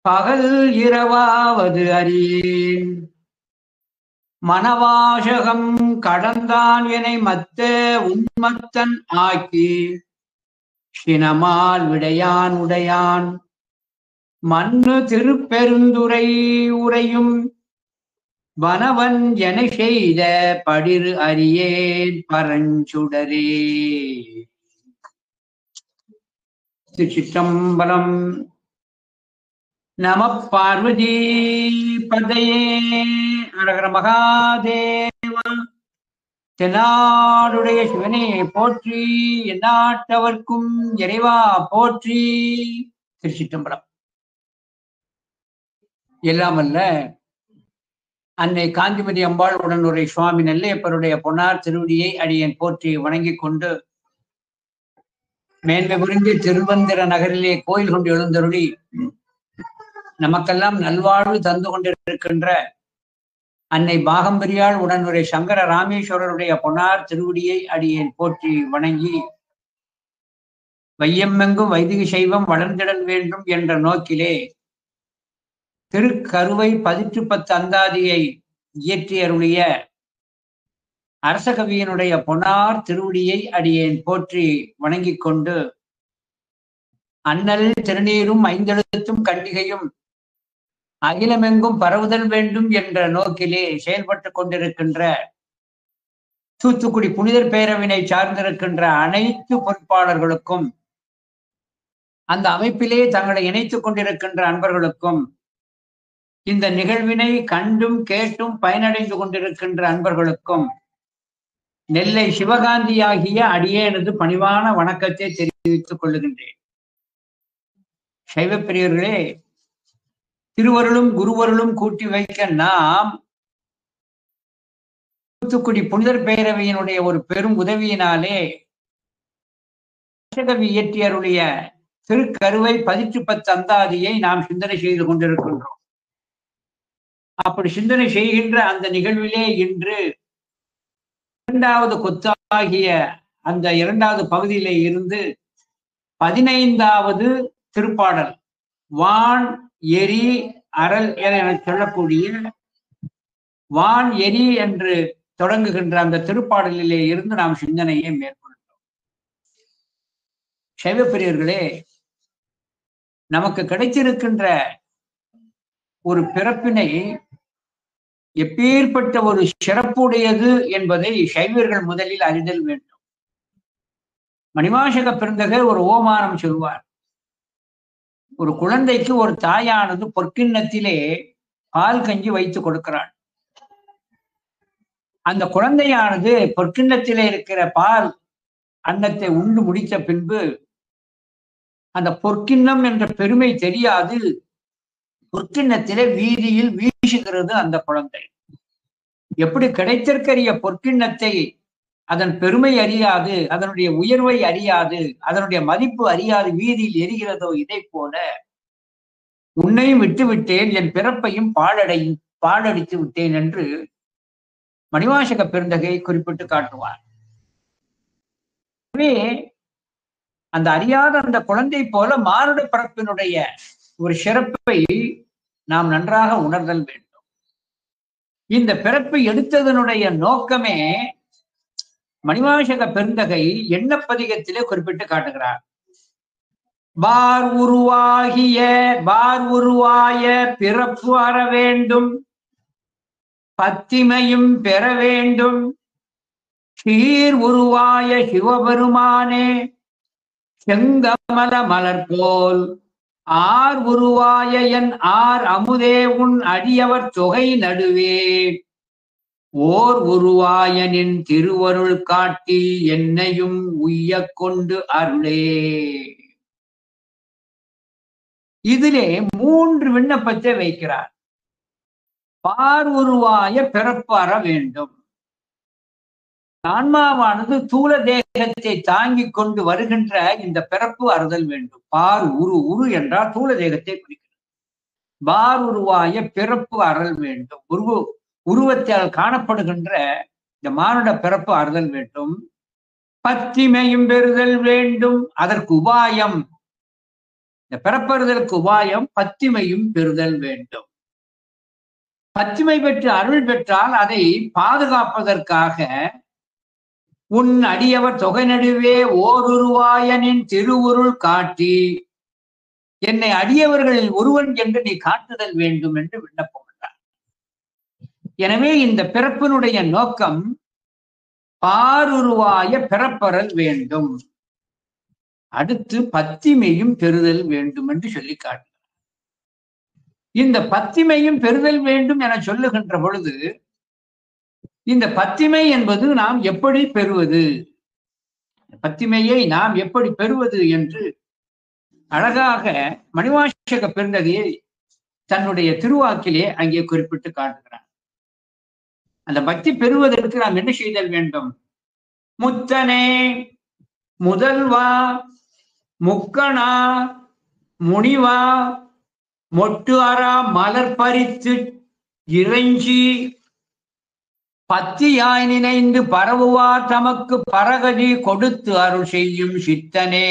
பகல் இரவாவது அறியேன். மனவாசகம் கடந்தான் எனை மத்த உன்மத்தன் ஆக்கி சினமால் விடையான் உடையான் மண்ணு திருப்பெருந்துரை உரையும் வனவன் என செய்த படிறு அறியேன் பரஞ்சுடரே. திருச்சிற்றம்பலம். நம பார்வதி பதையே. அரகர மகாதேவா. தென்னாடுடைய சிவனே போற்றி, எந்நாட்டவர்க்கும் இறைவா போற்றி. திருச்சிற்றம்பலம். எல்லாம் அல்ல அன்னை காந்திமதி அம்பாள் உடனுரை சுவாமி நெல்லையப்பருடைய பொன்னார் திருவடியை அடியேன் போற்றி வணங்கிக் கொண்டு, மேன்மை புரிந்து திருவந்திர நகரிலே கோயில் கொண்டு எழுந்தருளி நமக்கெல்லாம் நல்வாழ்வு தந்து கொண்டிருக்கின்ற அன்னை பாகம்பரியாள் உடனுரை சங்கர ராமேஸ்வரருடைய பொன்னார் திருவடியை அடியேன் போற்றி வணங்கி, வையமெங்கும் வைதிக சைவம் வளர்ந்திடல் வேண்டும் என்ற நோக்கிலே திருக்கருவை 10 அந்தாதியை இயற்றி அருளிய அரசகவியனுடைய பொன்னார் திருவடியை அடியேன் போற்றி வணங்கிக் கொண்டு, அண்ணல் திருநீரும் 5 எழுத்தும் கண்டிகையும் அகிலமெங்கும் பரவுதல் வேண்டும் என்ற நோக்கிலே செயல்பட்டு கொண்டிருக்கின்ற தூத்துக்குடி புனிதர் பேரவினை சார்ந்திருக்கின்ற அனைத்து பொறுப்பாளர்களுக்கும், அந்த அமைப்பிலே தங்களை இணைத்துக் கொண்டிருக்கின்ற அன்பர்களுக்கும், இந்த நிகழ்வினை கண்டும் கேட்டும் பயனடைந்து கொண்டிருக்கின்ற அன்பர்களுக்கும் நெல்லை சிவகாந்தி ஆகிய அடியேனது பணிவான வணக்கத்தை தெரிவித்துக் கொள்ளுகின்றேன். சைவப்பிரியர்களே, திருவருளும் குருவருளும் கூட்டி வைக்க நாம் தூத்துக்குடி புனிதர் பேரவையினுடைய ஒரு பெரும் உதவியினாலே இயற்றி அருளிய திருக்கருவை 10 அந்தாதியை நாம் சிந்தனை செய்து கொண்டிருக்கின்றோம். அப்படி சிந்தனை செய்கின்ற அந்த நிகழ்விலே இன்று 2வது கொத்தாகிய அந்த 2வது பகுதியிலே இருந்து 15வது திருப்பாடல் வான் எரி அறல் என சொல்லக்கூடிய வான் எரி என்று தொடங்குகின்ற அந்த திருப்பாடலிலே இருந்து நாம் சிந்தனையை மேற்கொண்டோம். சைவப்பிரியர்களே, நமக்கு கிடைத்திருக்கின்ற ஒரு பிறப்பினை எப்பேற்பட்ட ஒரு சிறப்புடையது என்பதை சைவர்கள் முதலில் அறிதல் வேண்டும். மணிவாசக பெருந்தகர் ஒரு ஓமானம் சொல்வார். ஒரு குழந்தைக்கு ஒரு தாயானது பொற்கிண்ணத்திலே பால் கஞ்சி வைத்து கொடுக்கிறாள். அந்த குழந்தையானது பொற்கிண்ணத்திலே இருக்கிற பால் அன்னத்தை உண்டு முடித்த பின்பு அந்த பொற்கிண்ணம் என்ற பெருமை தெரியாது, பொற்கிண்ணத்திலே வீதியில் வீசுகிறது அந்த குழந்தை. எப்படி கிடைத்திருக்கிற பொற்கிண்ணத்தை அதன் பெருமை அறியாது, அதனுடைய உயர்வை அறியாது, அதனுடைய மதிப்பு அறியாது வீதியில் எரிகிறதோ, இதை போல உன்னையும் விட்டு விட்டேன், என் பிறப்பையும் பாழடித்து விட்டேன் என்று மணிவாசக பெருந்தகை குறிப்பிட்டு காட்டுவார். எனவே அந்த அறியாத அந்த குழந்தை போல மானுட பிறப்பினுடைய ஒரு சிறப்பை நாம் நன்றாக உணர்தல் வேண்டும். இந்த பிறப்பை எடுத்ததனுடைய நோக்கமே மணிவாசக பெருந்தகை எண்ணப்பதிகத்திலே குறிப்பிட்டு காட்டுகிறார். பார் உருவாய பிறப்பு அற வேண்டும், பத்திமையும் பெற வேண்டும், சீர் உருவாய சிவபெருமானே செங்கமல மலர் போல் ஆர் உருவாய என் ஆர் அமுதே உன் அடியவர் தொகை நடுவே ஓர் உருவாயனின் திருவருள் காட்டி என்னையும் உய்ய கொண்டு அருளே. இதிலே 3 விண்ணப்பத்தை வைக்கிறார். பார் உருவாய பிறப்பு அற வேண்டும். ஆன்மாவானது தூல தேகத்தை தாங்கிக் கொண்டு வருகின்ற இந்த பிறப்பு அறுதல் வேண்டும். பார் உரு என்றால் தூல தேகத்தை குறிக்கிறது. பார் உருவாய பிறப்பு அறல் வேண்டும். உருவத்தால் காணப்படுகின்ற இந்த மானுட பிறப்பு அறுதல் வேண்டும். பத்திமையும் பெறுதல் வேண்டும். அதற்கு உபாயம் இந்த பிறப்பறுதலுக்கு உபாயம் பத்திமையும் பெறுதல் வேண்டும். பத்திமை பெற்று அருள் பெற்றால் அதை பாதுகாப்பதற்காக உன் அடியவர் தொகை நடுவே ஓருருவாயனின் திருவுருள் காட்டி என்னை அடியவர்களில் ஒருவன் என்று நீ காட்டுதல் வேண்டும் என்று விண்ணப்பம் என்றார். எனவே இந்த பிறப்பினுடைய நோக்கம் பாருருவாய பிறப்பறல் வேண்டும், அடுத்து பத்திமையும் பெறுதல் வேண்டும் என்று சொல்லி காட்டுகிறார். இந்த பத்திமையும் பெறுதல் வேண்டும் என சொல்லுகின்ற பொழுது இந்த பத்திமை என்பது நாம் எப்படி பெறுவது, பத்திமையை நாம் எப்படி பெறுவது என்று அழகாக மணிவாசக பெருந்தகையை தன்னுடைய திருவாக்கிலே அங்கே குறிப்பிட்டு காட்டுகிறார். அந்த பக்தி பெறுவதற்கு நாம் என்ன செய்தல் வேண்டும்? முத்தனே முதல்வா முக்கணா முனிவா மொட்டு அரா மலர் பறித்து இறைஞ்சி பத்தியாய் நினைந்து பரவுவார் தமக்கு பரகதி கொடுத்து அருள் செய்யும் சித்தனே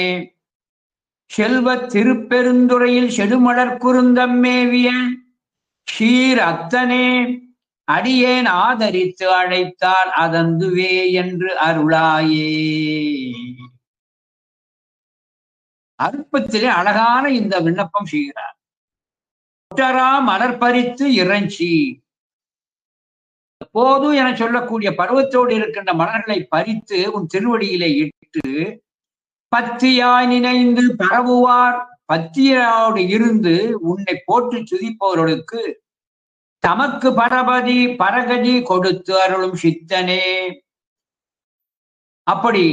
செல்வ திருப்பெருந்துறையில் செடுமலர் குருந்தம் மேவிய ஷீர் அத்தனே அடியேன் ஆதரித்து அழைத்தால் அதந்துவே என்று அருளாயே. அற்பத்திலே அழகான இந்த விண்ணப்பம் செய்கிறார். ஒற்றரா மலர் பறித்து இறைஞ்சி, போது என சொல்லக்கூடிய பருவத்தோடு இருக்கின்ற மலர்களை பறித்து உன் திருவடியிலே இட்டு பத்தியாய் நினைந்து பரவுவார், பத்தியோடு இருந்து உன்னை போற்றி துதிப்பவர்களுக்கு தமக்கு பரகதி கொடுத்து அருளும் சித்தனே, அப்படி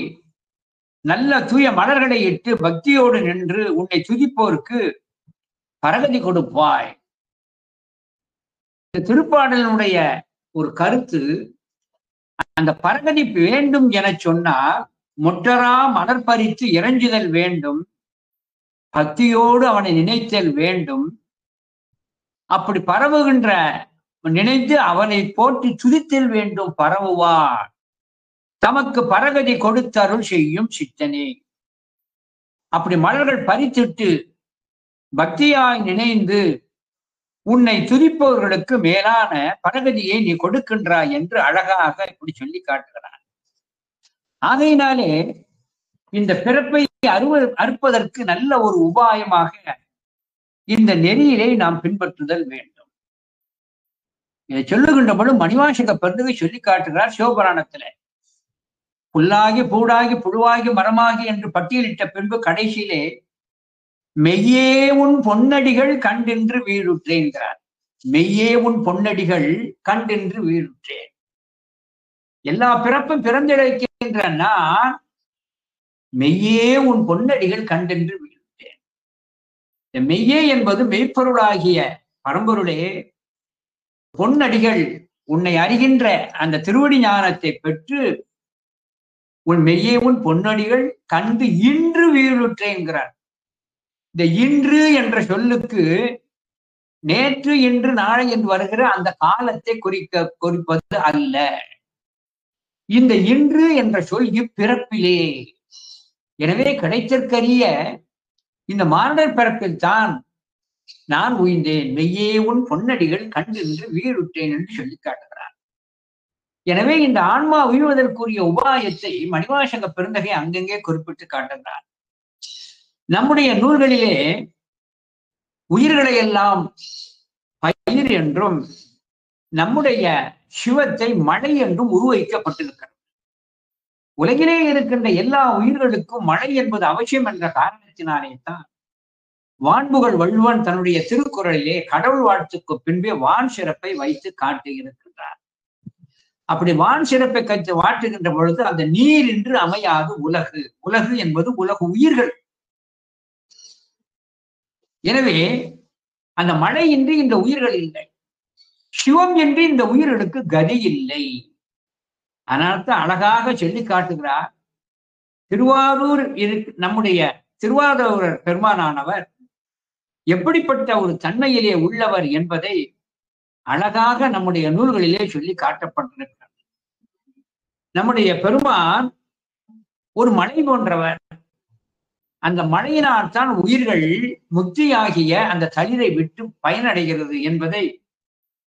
நல்ல தூய மலர்களை இட்டு பக்தியோடு நின்று உன்னை துதிப்போருக்கு பரகதி கொடுப்பாய். இந்த திருப்பாடலினுடைய ஒரு கருத்து, அந்த பரகதி வேண்டும் என சொன்னால் முற்றரா மலர் பறித்து இறைஞ்சுதல் வேண்டும், பக்தியோடு அவனை நினைத்தல் வேண்டும். அப்படி பரவுகின்ற நினைத்து அவனை போற்றி துதித்தல் வேண்டும். பரவுவார் தமக்கு பரகதி கொடுத்து அருள் செய்யும் சித்தனே, அப்படி மலர்கள் பறித்துட்டு பக்தியாய் நினைந்து உன்னை துதிப்பவர்களுக்கு மேலான பரகதியை நீ கொடுக்கின்றாய் என்று அழகாக இப்படி சொல்லி காட்டுகிறார். ஆகையினாலே இந்த பிறப்பை அறுப்பதற்கு நல்ல ஒரு உபாயமாக இந்த நெறியிலே நாம் பின்பற்றுதல் வேண்டும். இதை சொல்லுகின்ற பொழுது மணிவாசக பெருந்தகை சொல்லி காட்டுகிறார் சிவபுராணத்துல. புல்லாகி பூடாகி புழுவாகி மரமாகி என்று பட்டியலிட்ட பின்பு கடைசியிலே மெய்யே உன் பொன்னடிகள் கண்டென்று வீழுற்றேன்கிறார். மெய்யே உன் பொன்னடிகள் கண்டென்று வீழுற்றேன். எல்லா பிறப்பும் பிறந்திருக்கின்ற நான் மெய்யே உன் பொன்னடிகள் கண்டென்று வீழுற்றேன். மெய்யே என்பது மெய்ப்பொருளாகிய பரம்பொருளே, பொன்னடிகள் உன்னை அறிகின்ற அந்த திருவடி ஞானத்தை பெற்று உன் மெய்யே உன் பொன்னடிகள் கண்டு இன்று வீழுற்றேன்கிறார். இந்த இன்று என்ற சொல்லுக்கு நேற்று இன்று நாளை என்று வருகிற அந்த காலத்தை குறிப்பது அல்ல. இந்த இன்று என்ற சொல் இப்பிறப்பிலே. எனவே கிடைத்தற்கரிய இந்த மானிடர் பிறப்பில் தான் நான் உயிர்ந்தேன், மெய்யே உன் பொன்னடிகள் கண்டின்று வீழுற்றேன் என்று சொல்லி காட்டுகிறார். எனவே இந்த ஆன்மா உய்வதற்குரிய உபாயத்தை மணிவாசக பெருந்தகை அங்கங்கே குறிப்பிட்டு காட்டுகிறார். நம்முடைய நூல்களிலே உயிர்களை எல்லாம் பயிர் என்றும் நம்முடைய சிவத்தை மழை என்றும் உருவகிக்கப்பட்டிருக்கிறது. உலகிலே இருக்கின்ற எல்லா உயிர்களுக்கும் மழை என்பது அவசியம் என்ற காரணத்தினாலே தான் வான்புகள் வள்ளுவன் தன்னுடைய திருக்குறளிலே கடவுள் வாழ்த்துக்கு பின்பே வான் சிறப்பை வைத்து காட்டியிருக்கின்றார். அப்படி வான் சிறப்பை கற்று வாட்டுகின்ற பொழுது அந்த நீர் என்று அமையாது உலகு. உலகு என்பது உலக உயிர்கள். எனவே அந்த மழை இன்றி இந்த உயிர்கள் இல்லை, சிவம் என்று இந்த உயிர்களுக்கு கதி இல்லை. அதனால்தான் அழகாக சொல்லி காட்டுகிறார். திருவாரூர் நம்முடைய திருவாரூர் பெருமானானவர் எப்படிப்பட்ட ஒரு தன்மையிலே உள்ளவர் என்பதை அழகாக நம்முடைய நூல்களிலே சொல்லி காட்டப்பட்டிருக்கிறார். நம்முடைய பெருமான் ஒரு மலை போன்றவர். அந்த மழையினால் தான் உயிர்கள் முக்தியாகிய அந்த தளிரை விட்டு பயனடைகிறது என்பதை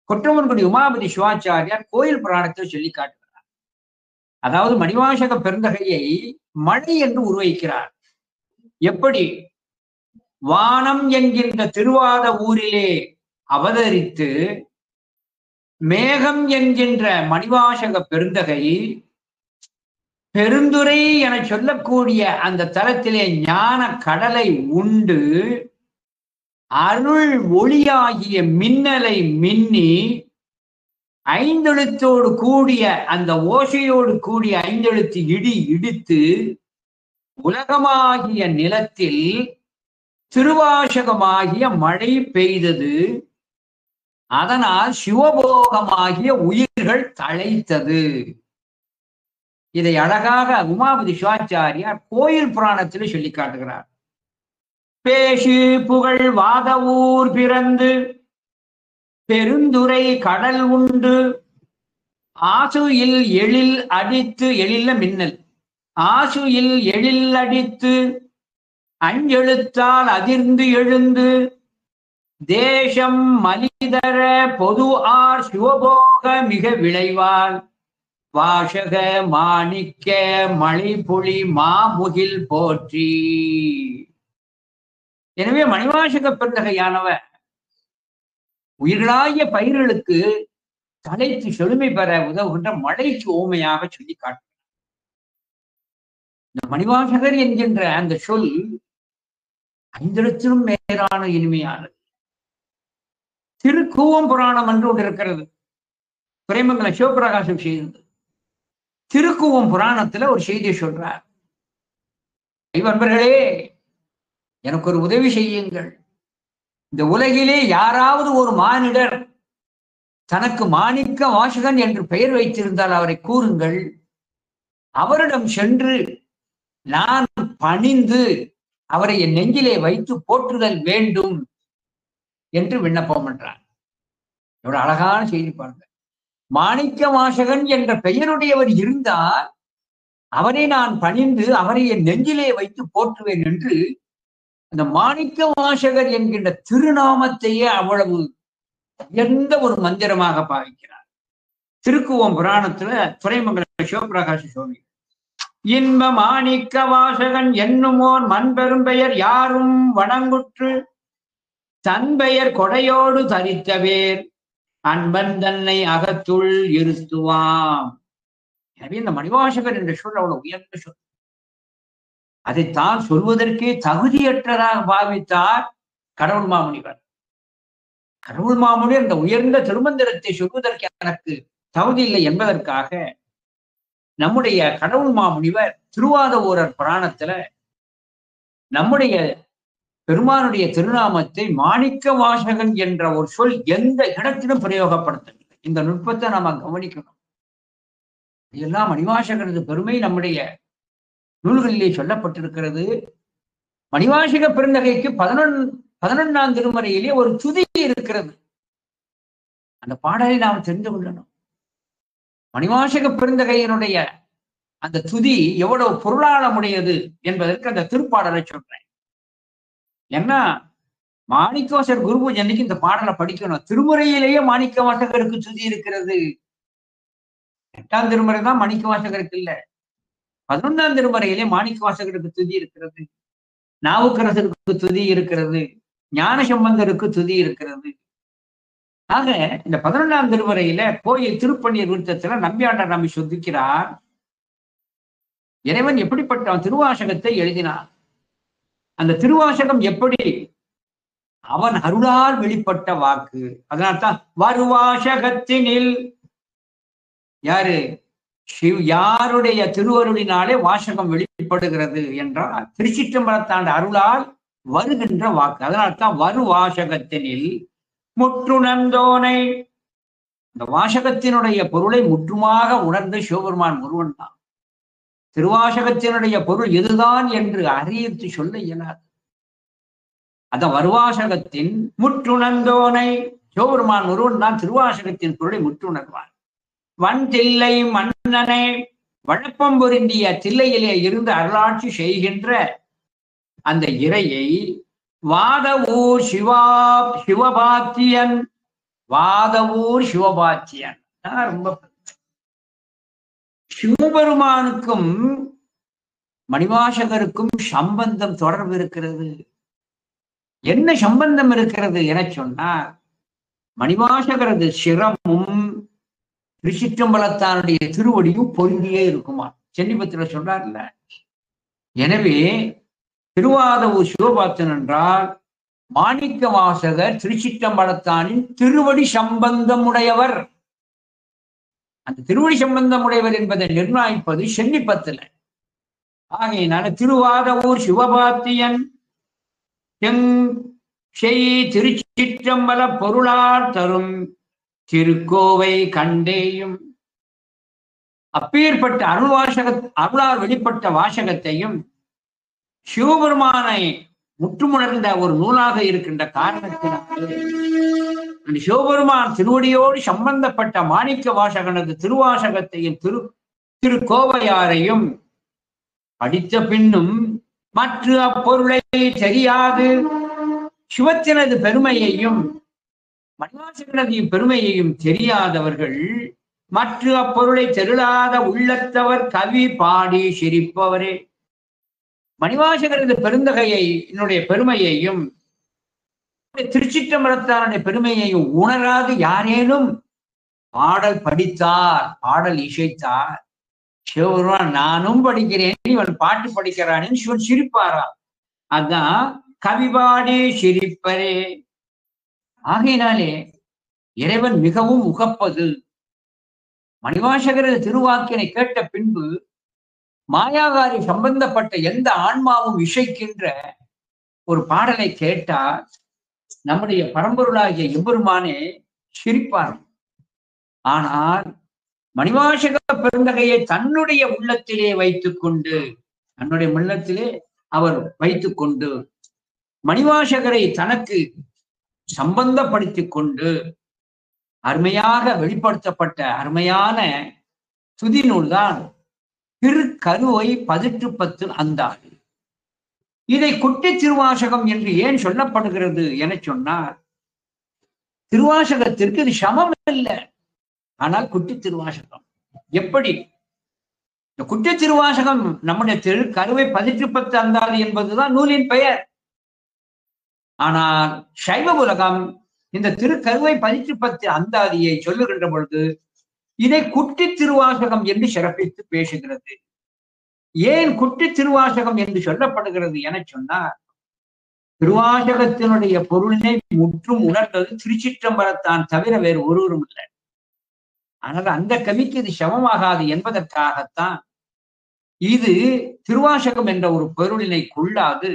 கொற்றவன்குடி உமாபதி சிவாச்சாரியார் கோயில் புராணத்தில் சொல்லி காட்டுகிறார். அதாவது மணிவாசக பெருந்தகையை மழை என்று உருவகிக்கிறார். எப்படி? வானம் என்கின்ற திருவாத ஊரிலே அவதரித்து மேகம் என்கின்ற மணிவாசக பெருந்தகை பெருந்துரை என சொல்லக்கூடிய அந்த தலத்திலே ஞான கடலை உண்டு அருள் ஒளியாகிய மின்னலை மின்னி ஐந்தெழுத்தோடு கூடிய அந்த ஓசையோடு கூடிய ஐந்தெழுத்து இடி இடித்து உலகமாகிய நிலத்தில் திருவாசகமாகிய மழை பெய்தது. அதனால் சிவபோகமாகிய உயிர்கள் தழைத்தது. இதை அழகாக உமாபதி சிவாச்சாரியார் கோயில் புராணத்தில் சொல்லி காட்டுகிறார். பேசு புகழ் வாதவூர் பிறந்து பெருந்துரை கடல் உண்டு ஆசுயில் எழில் அடித்து, எழில்ல மின்னல், ஆசுயில் எழில் அடித்து அஞ்செழுத்தால் அதிர்ந்து எழுந்து தேசம் மலிதர பொது ஆர் சிவபோக மிக விளைவால் வாசக மாணிக்க மழை பொழி மாமுகில் போற்றி. எனவே மணிவாசக பெருந்தகையானவர் உயிர்களாகிய பயிர்களுக்கு தலைத்து செழுமை பெற உதவுகின்ற மழைக்கு ஓமையாக சொல்லி காட்டுகிறார். இந்த மணிவாசகர் என்கின்ற அந்த சொல் ஐந்தெழுத்திலும் மேலான இனிமையானது. திருக்கூவம் புராணம் என்று ஒன்று இருக்கிறது, துரைமங்கலம் சிவபிரகாசம் செய்தது. திருக்கூவம் புராணத்துல ஒரு செய்தியை சொல்றார். நண்பர்களே, எனக்கு ஒரு உதவி செய்யுங்கள். இந்த உலகிலே யாராவது ஒரு மானிடர் தனக்கு மாணிக்க வாசகன் என்று பெயர் வைத்திருந்தால் அவரை கூறுங்கள். அவரிடம் சென்று நான் பணிந்து அவரை என் நெஞ்சிலே வைத்து போற்றுதல் வேண்டும் என்று விண்ணப்பம் என்றார். எவ்வளவு அழகான செய்தி பாருங்க. மாணிக்க வாசகன் என்ற பெயருடையவர் இருந்தால் அவரை நான் பணிந்து அவரை என் நெஞ்சிலே வைத்து போற்றுவேன் என்று அந்த மாணிக்க வாசகர் என்கின்ற திருநாமத்தையே அவ்வளவு உயர்ந்த ஒரு மந்திரமாக பாவிக்கிறார். திருக்குவம் புராணத்துல துரைமங்கல சிவபிரகாச சுவாமி இன்ப மாணிக்க வாசகன் என்னுமோன் மண்பெரும் பெயர் யாரும் வணங்குற்று தன் பெயர் கொடையோடு தரித்தவேர் அன்பன் தன்னை அகத்துள் இருத்துவாம். எனவே இந்த மணிவாசகர் என்ற சொல் அவ்வளவு உயர்ந்த சொல். அதைத்தான் சொல்வதற்கே தகுதியற்றதாக பாவித்தார் கடவுள் மாமுனிவர். கடவுள் மாமுனிவர் இந்த உயர்ந்த திருமந்திரத்தை சொல்வதற்கு எனக்கு தகுதி இல்லை என்பதற்காக நம்முடைய கடவுள் மாமுனிவர் திருவாதவூரர் புராணத்துல நம்முடைய பெருமானுடைய திருநாமத்தை மாணிக்க வாசகன் என்ற ஒரு சொல் எந்த இடத்திலும் பிரயோகப்படுத்தவில்லை. இந்த நுட்பத்தை நாம கவனிக்கணும். இதெல்லாம் மணிவாசகரது பெருமை நம்முடைய நூல்களிலே சொல்லப்பட்டிருக்கிறது. மணிவாசக பெருந்தகைக்கு 11ஆம் திருமுறையிலே ஒரு துதி இருக்கிறது. அந்த பாடலை நாம் தெரிந்து கொள்ளணும். மணிவாசக பெருந்தகையினுடைய அந்த துதி எவ்வளவு பொருளாளமுடையது என்பதற்கு அந்த திருப்பாடலை சொல்றேன். ஏன்னா மாணிக்கவாசகர் குரு பூஜை அன்னைக்கு இந்த பாடலை படிக்கணும். திருமுறையிலேயே மாணிக்கவாசகருக்கு துதி இருக்கிறது. 8ஆம் திருமுறை தான் மாணிக்கவாசகருக்கு இல்லை. 11ஆம் திருமுறையிலே மாணிக்கவாசகருக்கு துதி இருக்கிறது. நாவுக்கரசருக்கு துதி இருக்கிறது. ஞான சம்பந்தருக்கு துதி இருக்கிறது. ஆக இந்த 11ஆம் திருமுறையில கோயில் திருப்பணியர் விருத்தத்துல நம்பியாண்டார் நம்பி சொல்லிக்கிறார். இறைவன் எப்படிப்பட்ட திருவாசகத்தை எழுதினார், அந்த திருவாசகம் எப்படி அவன் அருளால் வெளிப்பட்ட வாக்கு. அதனால்தான் வருவாசகத்தினில் யாரு யாருடைய திருவருளினாலே வாசகம் வெளிப்படுகிறது என்றால் திருச்சிற்றம்பலத்தாண்ட அருளால் வருகின்ற வாக்கு. அதனால்தான் வருவாசகத்தினில் முற்றுணர்ந்தோனை, இந்த வாசகத்தினுடைய பொருளை முற்றுமாக உணர்ந்து சிவபெருமான் ஒருவன் தான். திருவாசகத்தினுடைய பொருள் இதுதான் என்று அறிவித்து சொல்ல இயலாது. அத வருவாசகத்தின் முற்றுணர்ந்தோனை சிவபெருமான் ஒருவன் தான் திருவாசகத்தின் பொருளை முற்றுணர்வான். வன் தில்லை மன்னனை வழப்பம் பொருந்திய தில்லையிலே இருந்து அருளாட்சி செய்கின்ற அந்த இறையை வாதவூர் சிவபாத்தியன், வாதவூர் சிவபாத்தியன் ரொம்ப சிவபெருமானுக்கும் மணிவாசகருக்கும் சம்பந்தம் தொடர்பு இருக்கிறது. என்ன சம்பந்தம் இருக்கிறது என சொன்னார், மணிவாசகரது சிரமும் திருச்சிற்றம்பலத்தானுடைய திருவடியும் பொருந்தியே இருக்குமா. சென்னிபத்திர சொல்றார்ல. எனவே திருவாதவூர் சிவபாத்தியன் என்றால் மாணிக்க வாசகர் திருச்சிற்றம்பலத்தானின் திருவடி சம்பந்தம் உடையவர். அந்த திருவடி சம்பந்தம் உடையவர் என்பதை நிர்ணயிப்பது சென்னிப்பத்துல. ஆகையினால திருவாதவூர் சிவபாத்தியன் திருச்சிற்றம்பல பொருளார் தரும் திருக்கோவை கண்டேயும். அப்பேற்பட்ட அருளால் வெளிப்பட்ட வாசகத்தையும் சிவபெருமானை முற்றுமுணர்ந்த ஒரு நூலாக இருக்கின்ற காரணத்தினாலே அந்த சிவபெருமான் திருவடியோடு சம்பந்தப்பட்ட மாணிக்க வாசகனது திருவாசகத்தையும் திருக்கோவையாரையும் படித்த பின்னும் மற்ற அப்பொருளை தெரியாது சிவத்தினது பெருமையையும் மணிவாசகனது பெருமையையும் தெரியாதவர்கள் மற்ற அப்பொருளை தெருளாத உள்ளத்தவர் கவி பாடி சிரிப்பவரே. மணிவாசகரது பெருந்தகையை என்னுடைய பெருமையையும் திருச்சிற்றம்பலத்தாருடைய பெருமையையும் உணராது யாரேனும் பாடல் படித்தார், பாடல் இசைத்தார், சிவபெருமான் நானும் படிக்கிறேன், இவன் பாட்டு படிக்கிறான் சிவன் சிரிப்பாரா. அதான் கவிபாடி சிரிப்பரே. ஆகையினாலே இறைவன் மிகவும் உகப்பது. மணிவாசகரது திருவாக்கினை கேட்ட பின்பு மாயாகாரி சம்பந்தப்பட்ட எந்த ஆன்மாவும் இசைக்கின்ற ஒரு பாடலை கேட்டால் நம்முடைய பரம்பொருளாகிய எம்பெருமானே சிரிப்பார். ஆனால் மணிவாசக பெருந்தகையை தன்னுடைய உள்ளத்திலே வைத்துக் கொண்டு, தன்னுடைய உள்ளத்திலே அவர் வைத்துக் கொண்டு மணிவாசகரை தனக்கு சம்பந்தப்படுத்திக் கொண்டு அருமையாக வெளிப்படுத்தப்பட்ட அருமையான துதி நூல்தான் திருக்கருவை 18 அந்தாதி. இதை குட்டி திருவாசகம் என்று ஏன் சொல்லப்படுகிறது என சொன்னார், திருவாசகத்திற்கு இது சமம் இல்லை, ஆனால் குட்டி திருவாசகம். எப்படி இந்த குட்டி திருவாசகம் நம்முடைய திருக்கருவை 18 அந்தாதி என்பதுதான் நூலின் பெயர். ஆனால் சைவ உலகம் இந்த திருக்கருவை 18 அந்தாதியை சொல்லுகின்ற பொழுது இதை குட்டி திருவாசகம் என்று சிறப்பித்து பேசுகிறது. ஏன் குட்டி திருவாசகம் என்று சொல்லப்படுகிறது என சொன்னார், திருவாசகத்தினுடைய பொருளினை முற்றும் உணர்ந்தது திருச்சிற்றம்பலத்தான் தவிர வேறு ஒருவரும் இல்லை. ஆனால் அந்த கவிக்கு இது சமமாகாது என்பதற்காகத்தான் இது திருவாசகம் என்ற ஒரு பொருளினை கொள்ளாது.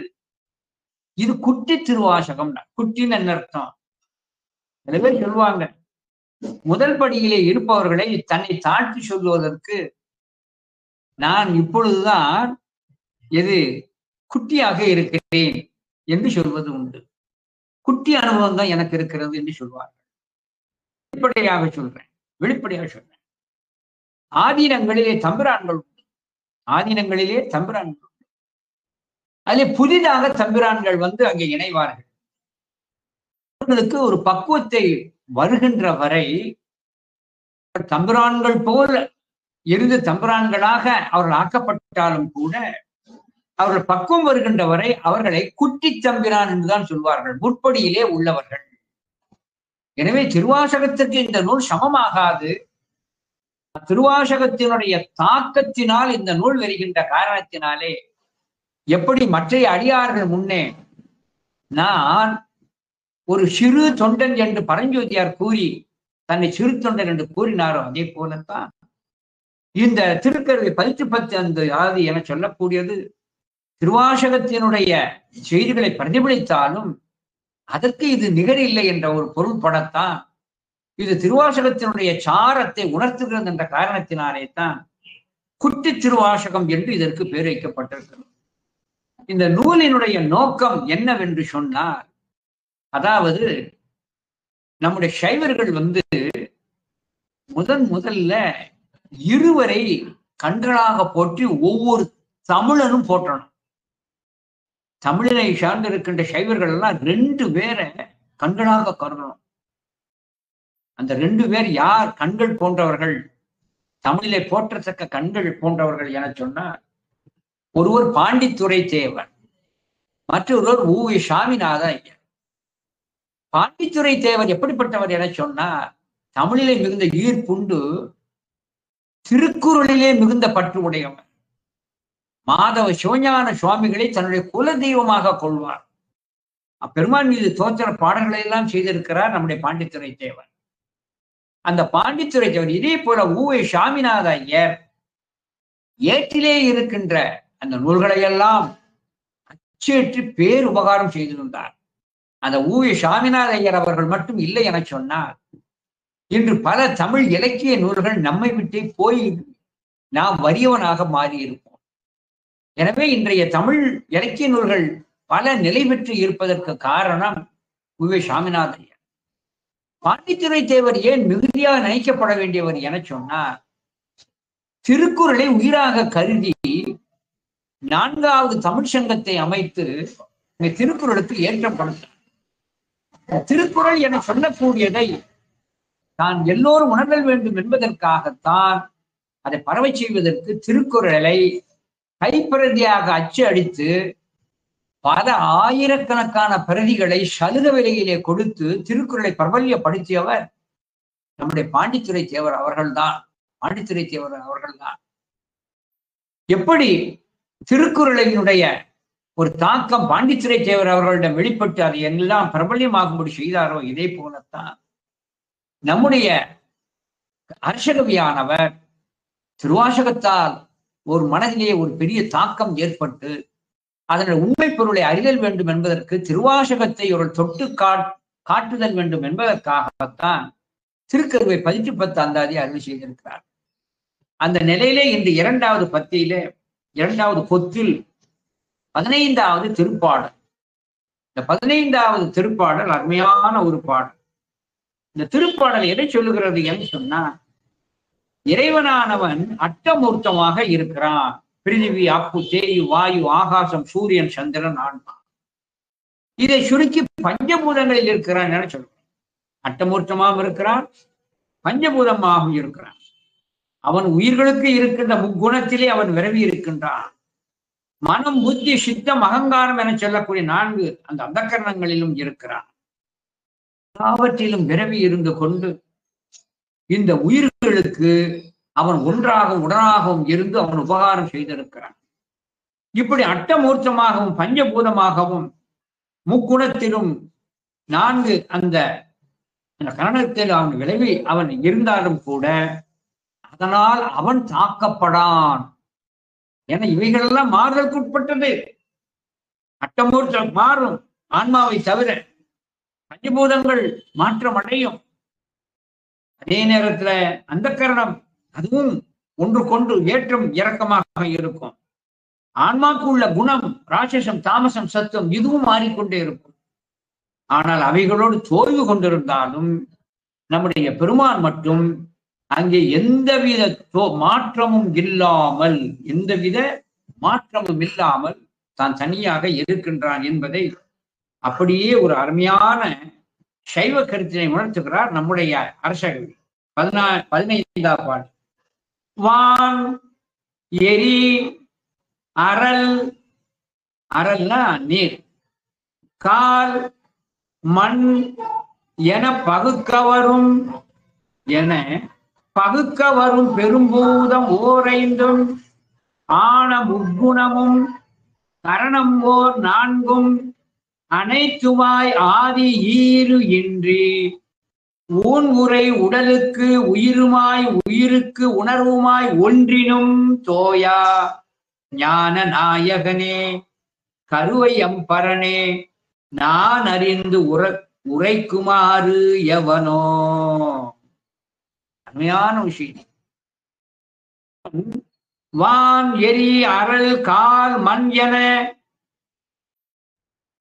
இது குட்டி திருவாசகம். குட்டின்னு என்ன அர்த்தம்? சில பேர் சொல்லுவாங்க, முதல் படியிலே இருப்பவர்களை தன்னை தாழ்த்தி சொல்லுவதற்கு நான் இப்பொழுதுதான் எது குட்டியாக இருக்கிறேன் என்று சொல்வது உண்டு. குட்டி அனுபவம் தான் எனக்கு இருக்கிறது என்று சொல்வார்கள். வெளிப்படையாக சொல்றேன். ஆதீனங்களிலே தம்பிரான்கள் உண்டு. ஆதீனங்களிலே தம்பிரான்கள் உண்டு. அதிலே புதிதாக தம்பிரான்கள் வந்து அங்கே இணைவார்கள். அவர்களுக்கு ஒரு பக்குவத்தை வருகின்ற வரை தம்பிரான்கள் போல் இருந்து தம்பிரான்களாக அவர்கள் ஆக்கப்பட்டாலும் கூட அவர்கள் பக்குவம் வருகின்ற வரை அவர்களை குட்டி தம்பிரான் என்றுதான் சொல்வார்கள், முற்படியிலே உள்ளவர்கள். எனவே திருவாசகத்திற்கு இந்த நூல் சமமாகாது. திருவாசகத்தினுடைய தாக்கத்தினால் இந்த நூல் வருகின்ற காரணத்தினாலே, எப்படி மற்ற அடியார்கள் முன்னே நான் ஒரு சிறு தொண்டன் என்று பரஞ்சோதியார் கூறி தன்னை சிறு தொண்டன் என்று கூறினாரோ, அதே போலத்தான் இந்த திருக்கருவை 18 அந்தாதி என சொல்லக்கூடியது திருவாசகத்தினுடைய செய்திகளை பிரதிபலித்தாலும் அதற்கு இது நிகரில்லை என்ற ஒரு பொருள்படத்தான் இது திருவாசகத்தினுடைய சாரத்தை உணர்த்துகிறது என்ற காரணத்தினாலே தான் குட்டி திருவாசகம் என்று இதற்கு பெயர் வைக்கப்பட்டிருக்கிறது. இந்த நூலினுடைய நோக்கம் என்னவென்று சொன்னார், அதாவது நம்முடைய சைவர்கள் முதல்ல இருவரை கண்களாக போற்றி ஒவ்வொரு தமிழனும் போற்றணும். தமிழினை சார்ந்து இருக்கின்ற சைவர்கள் எல்லாம் 2 பேரை கண்களாக கருதணும். அந்த 2 பேர் யார்? கண்கள் போன்றவர்கள், தமிழிலே போற்றத்தக்க கண்கள் போன்றவர்கள் என சொன்னார். ஒருவர் பாண்டித்துரை தேவர், மற்றொருவர் ஊவி சாமிநாத ஐயர். பாண்டித்துரை தேவர் எப்படிப்பட்டவர் என சொன்னார்? தமிழிலே மிகுந்த ஈர்ப்புண்டு, திருக்குறளிலே மிகுந்த பற்று உடையவர். மாதவ சிவஞான சுவாமிகளை தன்னுடைய குல தெய்வமாக கொள்வார். அப்பெருமான் மீது தோத்திர பாடல்களை எல்லாம் செய்திருக்கிறார் நம்முடைய பாண்டித்துரை தேவர். அந்த பாண்டித்துரை தேவர் இதே போல ஊவை சாமிநாத ஐயர் ஏற்றிலே இருக்கின்ற அந்த நூல்களை எல்லாம் அச்சேற்றி பேருபகாரம் செய்திருந்தார். அந்த ஊவை சாமிநாத ஐயர் அவர்கள் மட்டும் இல்லை என சொன்னார், இன்று பல தமிழ் இலக்கிய நூல்கள் நம்மை விட்டே போய் நாம் வறியவனாக மாறியிருப்போம். எனவே இன்றைய தமிழ் இலக்கிய நூல்கள் பல நிலை பெற்று இருப்பதற்கு காரணம் ஊவை சாமிநாத ஐயர். பாண்டித்துரை தேவர் ஏன் மிகுதியாக நினைக்கப்பட வேண்டியவர் என சொன்னார்? திருக்குறளை உயிராக கருதி 4வது தமிழ் சங்கத்தை அமைத்து திருக்குறளுக்கு ஏற்றம் கொடுத்தார். திருக்குறள் என சொல்லக்கூடியதை தான் எல்லோரும் உணர வேண்டும் என்பதற்காகத்தான் அதை பரவை செய்வதற்கு திருக்குறளை கைப்பிரதியாக அச்சு அடித்து பல ஆயிரக்கணக்கான பிரதிகளை சலுக விலையிலே கொடுத்து திருக்குறளை பிரபல்யப்படுத்தியவர் நம்முடைய பாண்டித்துரை தேவர் அவர்கள்தான். பாண்டித்துரை தேவர் அவர்கள்தான். எப்படி திருக்குறளினுடைய ஒரு தாக்கம் பாண்டித்துரை தேவர் அவர்களிடம் வெளிப்பட்டு அதை எல்லாம் பிரபல்யமாகும்படி செய்தாரோ, இதே போலத்தான் நம்முடைய அரசகவியானவர் திருவாசகத்தால் ஒரு மனதிலே ஒரு பெரிய தாக்கம் ஏற்பட்டு அதனுடைய உண்மை பொருளை அறிதல் வேண்டும் என்பதற்கு திருவாசகத்தை ஒரு தொட்டு காட்டுதல் வேண்டும் என்பதற்காகத்தான் திருக்கருவை 10 அந்தாதி அருள் செய்திருக்கிறார். அந்த நிலையிலே இன்று 2வது பத்தியிலே 2வது பொத்தில் 15வது திருப்பாடல். இந்த 15வது திருப்பாடல் அருமையான ஒரு பாடல். இந்த திருப்பாடல் எதை சொல்லுகிறது என்று சொன்னா, இறைவனானவன் அட்டமூர்த்தமாக இருக்கிறான். பிரிதிவி, அப்பு, தேயு, வாயு, ஆகாசம், சூரியன், சந்திரன், ஆன்மா. இதை சுருக்கி பஞ்சபூதங்களில் இருக்கிறான் என சொல்றான். அட்டமூர்த்தமாகவும் இருக்கிறான், பஞ்சபூதமாகவும் இருக்கிறான். அவன் உயிர்களுக்கு இருக்கின்ற முக்குணத்திலே அவன் விரவி இருக்கின்றான். மனம், புத்தி, சித்தம், அகங்காரம் என சொல்லக்கூடிய 4 அந்த அந்தக்கரணங்களிலும் இருக்கிறான். எல்லாவற்றிலும் விரவி இருந்து கொண்டு இந்த உயிர்களுக்கு அவன் ஒன்றாகவும் உடனாகவும் இருந்து அவன் உபகாரம் செய்திருக்கிறான். இப்படி அட்டமூர்த்தமாகவும் பஞ்சபூதமாகவும் முக்குணத்திலும் 4 அந்த கரணத்தில் அவன் விளைவி அவன் இருந்தாலும் கூட அதனால் அவன் தாக்கப்படான். என இவைகளெல்லாம் மாறுதலுக்கு உட்பட்டது. அட்டமூர்த்தம் மாறும், ஆன்மாவை தவிர பஞ்சபூதங்கள் மாற்றம் அடையும். அதே நேரத்துல அந்த கரணம் அதுவும் ஒன்றுக்கொன்று ஏற்றம் இறக்கமாக இருக்கும். ஆன்மாக்கு உள்ள குணம் ராட்சசம், தாமசம், சத்துவம் இதுவும் மாறிக்கொண்டே இருக்கும். ஆனால் அவைகளோடு தோய்வு கொண்டிருந்தாலும் நம்முடைய பெருமான் மட்டும் அங்கே எந்தவித மாற்றமும் இல்லாமல் தான் தனியாக இருக்கின்றான் என்பதை அப்படியே ஒரு அருமையான சைவ கருத்தினை உணர்த்துகிறார் நம்முடைய அரசகவி. 15வது பாடல். வான், எரி, அரல், அரல்னா நீர், கால், மண் என பகுக்கவரும் பெரும்பூதம் ஓரைந்தும் ஆன முக்குணமும் கரணம் ஓர் 4 அனைத்துமாய் ஆதி ஈறு இன்றி ஊன் உரை உடலுக்கு உயிருமாய் உயிருக்கு உணர்வுமாய் ஒன்றினும் தோயா ஞான நாயகனே கருவை அம்பரனே நான் அறிந்து உரைக்குமாறு எவனோ. அருமையான விஷயம். வான், எரி, அரல், கால், மண் என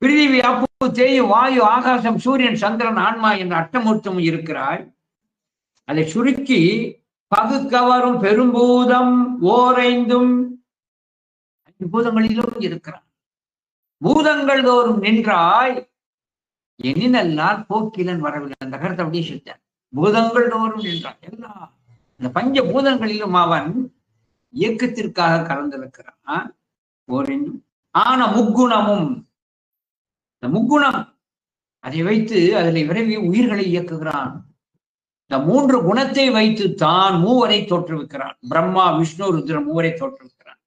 பிரிதிவி, அப்பு, தேயு, வாயு, ஆகாசம், சூரியன், சந்திரன், ஆன்மா என்ற அட்டமூர்த்தமும் இருக்கிறாய். அதை சுருக்கி பகுக்கவரும் பெரும்பூதம் ஓரைந்தும் 5 பூதங்களிலும் இருக்கிறான். பூதங்கள் தோறும் நின்றாய் எண்ணினால் போக்கிலன் வரவில்லை. அந்த கருத்தை அப்படியே சொல்லிட்டார். பூதங்கள் தோறும் நின்றான். எல்லாம் இந்த பஞ்ச பூதங்களிலும் அவன் இயக்கத்திற்காக கலந்திருக்கிறான். ஆன முக்குணமும், இந்த முக்குணம் அதை வைத்து அதில் விரைவி உயிர்களை இயக்குகிறான். இந்த 3 குணத்தை வைத்து தான் மூவரை தோற்றுவிக்கிறான். பிரம்மா விஷ்ணு ருத்ரன் மூவரை தோற்றுவிக்கிறான்.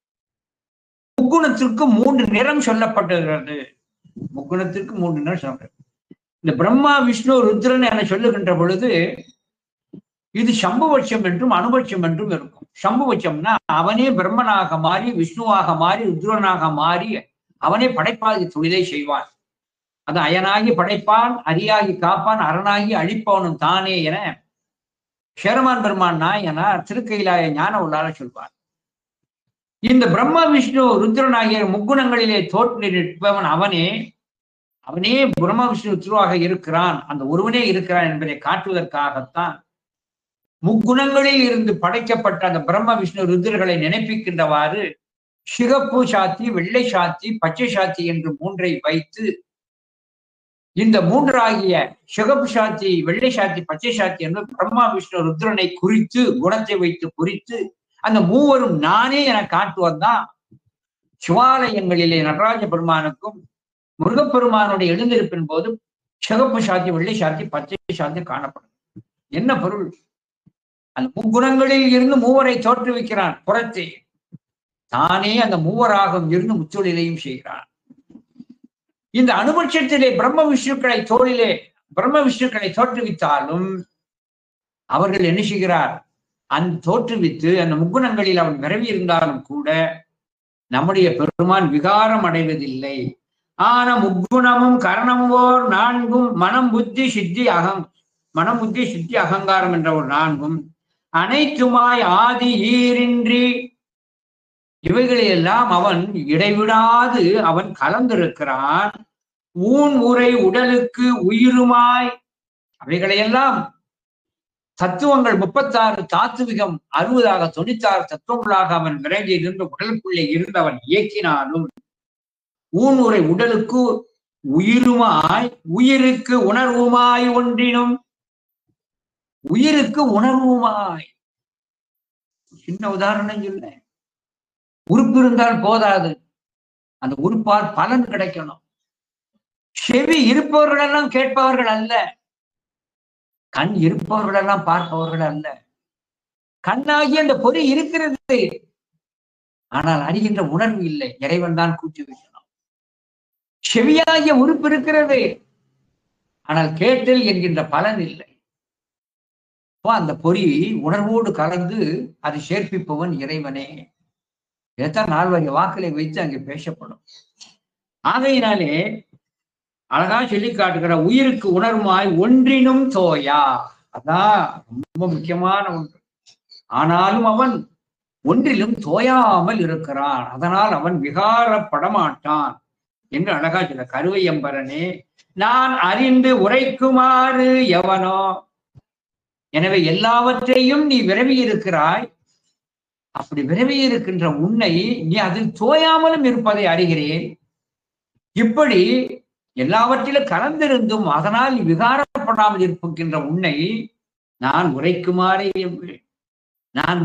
முக்குணத்திற்கு 3 நிறம் சொல்லப்பட்டிருக்கிறது. முக்குணத்திற்கு 3 நிறம் சொல்லப்படுகிறது. இந்த பிரம்மா விஷ்ணு ருத்ரன் என சொல்லுகின்ற பொழுது இது சம்புபட்சம் என்றும் அனுபட்சம் என்றும் இருக்கும். சம்புபட்சம்னா அவனே பிரம்மனாக மாறி விஷ்ணுவாக மாறி ருத்ரனாக மாறி அவனே படைப்பாதி தொழிலை செய்வான். அது அயனாகி படைப்பான், அரியாகி காப்பான், அரணாகி அழிப்பவனும் தானே என சேரமான் பெருமான் நாயனார் திருக்கையிலாய ஞான உள்ளார சொல்வார். இந்த பிரம்ம விஷ்ணு ருத்ரனாகிய முக்குணங்களிலே தோற்றி நிற்பவன் அவனே பிரம்ம விஷ்ணு ருத்ருவாக இருக்கிறான், அந்த ஒருவனே இருக்கிறான் என்பதை காட்டுவதற்காகத்தான் முக்குணங்களில் இருந்து படைக்கப்பட்ட அந்த பிரம்ம விஷ்ணு ருத்ரர்களை நினைப்பிக்கின்றவாறு சிகப்பு சாத்தி, வெள்ளை சாத்தி, பச்சை சாத்தி என்று 3ஐ வைத்து இந்த 3 ஆகிய சிகப்பு சாத்தி, வெள்ளை சாத்தி, பச்சை சாத்தி என்று பிரம்மா விஷ்ணு ருத்ரனை குறித்து குணத்தை வைத்து குறித்து அந்த மூவரும் நானே என காட்டுவதுதான் சிவாலயங்களிலே நடராஜ பெருமானுக்கும் முருகப்பெருமானுடைய எழுந்திருப்பின் போது சிகப்பு சாத்தி, வெள்ளை சாத்தி, பச்சை சாத்தி காணப்படும். என்ன பொருள்? அந்த முக்குணங்களில் இருந்து மூவரை தோற்றுவிக்கிறான். புறத்தை தானே அந்த மூவராக இருந்து முச்சொலிலையும் செய்கிறான். இந்த அனுபட்சத்திலே பிரம்ம விஷ்ணுக்களை தோற்றுவித்தாலும் அவர்கள் என்ன செய்கிறார்? அந்த தோற்றுவித்து அந்த முக்குணங்களில் அவன் விரவி இருந்தாலும் கூட நம்முடைய பெருமான் விகாரம் அடைவதில்லை. ஆன முக்குணமும் கரணமும் 4 மனம் புத்தி சித்தி அகங்காரம் என்ற ஒரு 4 அனைத்துமாய் ஆதி ஈரின்றி இவைகளையெல்லாம் அவன் இடைவிடாது அவன் கலந்திருக்கிறான். ஊன் உரை உடலுக்கு உயிருமாய் அவைகளையெல்லாம் தத்துவங்கள் 36 தாத்துவிகம் 60ஆக 96 தத்துவங்களாக அவன் விரைவில் இருந்து உடலுக்குள்ளே இருந்தவன் இயக்கினாலும் ஊன் உரை உடலுக்கு உயிருமாய் உயிருக்கு உணர்வுமாய் ஒன்றினும் உயிருக்கு உணர்வுமாய். சின்ன உதாரணம் சொல்ல, உறுப்பு இருந்தால் போதாது, அந்த உறுப்பால் பலன் கிடைக்கணும். செவி இருப்பவர்கள் எல்லாம் கேட்பவர்கள் அல்ல, கண் இருப்பவர்கள் எல்லாம் பார்ப்பவர்கள் அல்ல. கண்ணாகி அந்த பொறி இருக்கிறது, ஆனால் அறிகின்ற உணர்வு இல்லை. இறைவன் தான் கூட்டி வைக்கணும். செவியாகிய உறுப்பு இருக்கிறது, ஆனால் கேட்டல் என்கின்ற பலன் இல்லை. அந்த பொறி உணர்வோடு கலந்து அதை சேர்ப்பிப்பவன் இறைவனே. இதைத்தான் 4 வகை வாக்களை வைத்து அங்கே பேசப்படும். ஆகையினாலே அழகா சொல்லி காட்டுகிற உயிருக்கு உணர்வுமாய் ஒன்றினும் தோயா. அதான் ரொம்ப முக்கியமான ஒன்று. ஆனாலும் அவன் ஒன்றிலும் தோயாமல் இருக்கிறான். அதனால் அவன் விகாரப்படமாட்டான் என்று அழகா சொல்ல. கருவையம்பரனே நான் அறிந்து உரைக்குமாறு எவனோ. எனவே எல்லாவற்றையும் நீ விரவி இருக்கிறாய். அப்படி விரவி இருக்கின்ற உன்னை நீ அதில் தோயாமலும் இருப்பதை அறிகிறேன். இப்படி எல்லாவற்றிலும் கலந்திருந்தும் அதனால் விகாரப்படாமல் இருக்கின்ற உன்னை நான் உரைக்குமாறே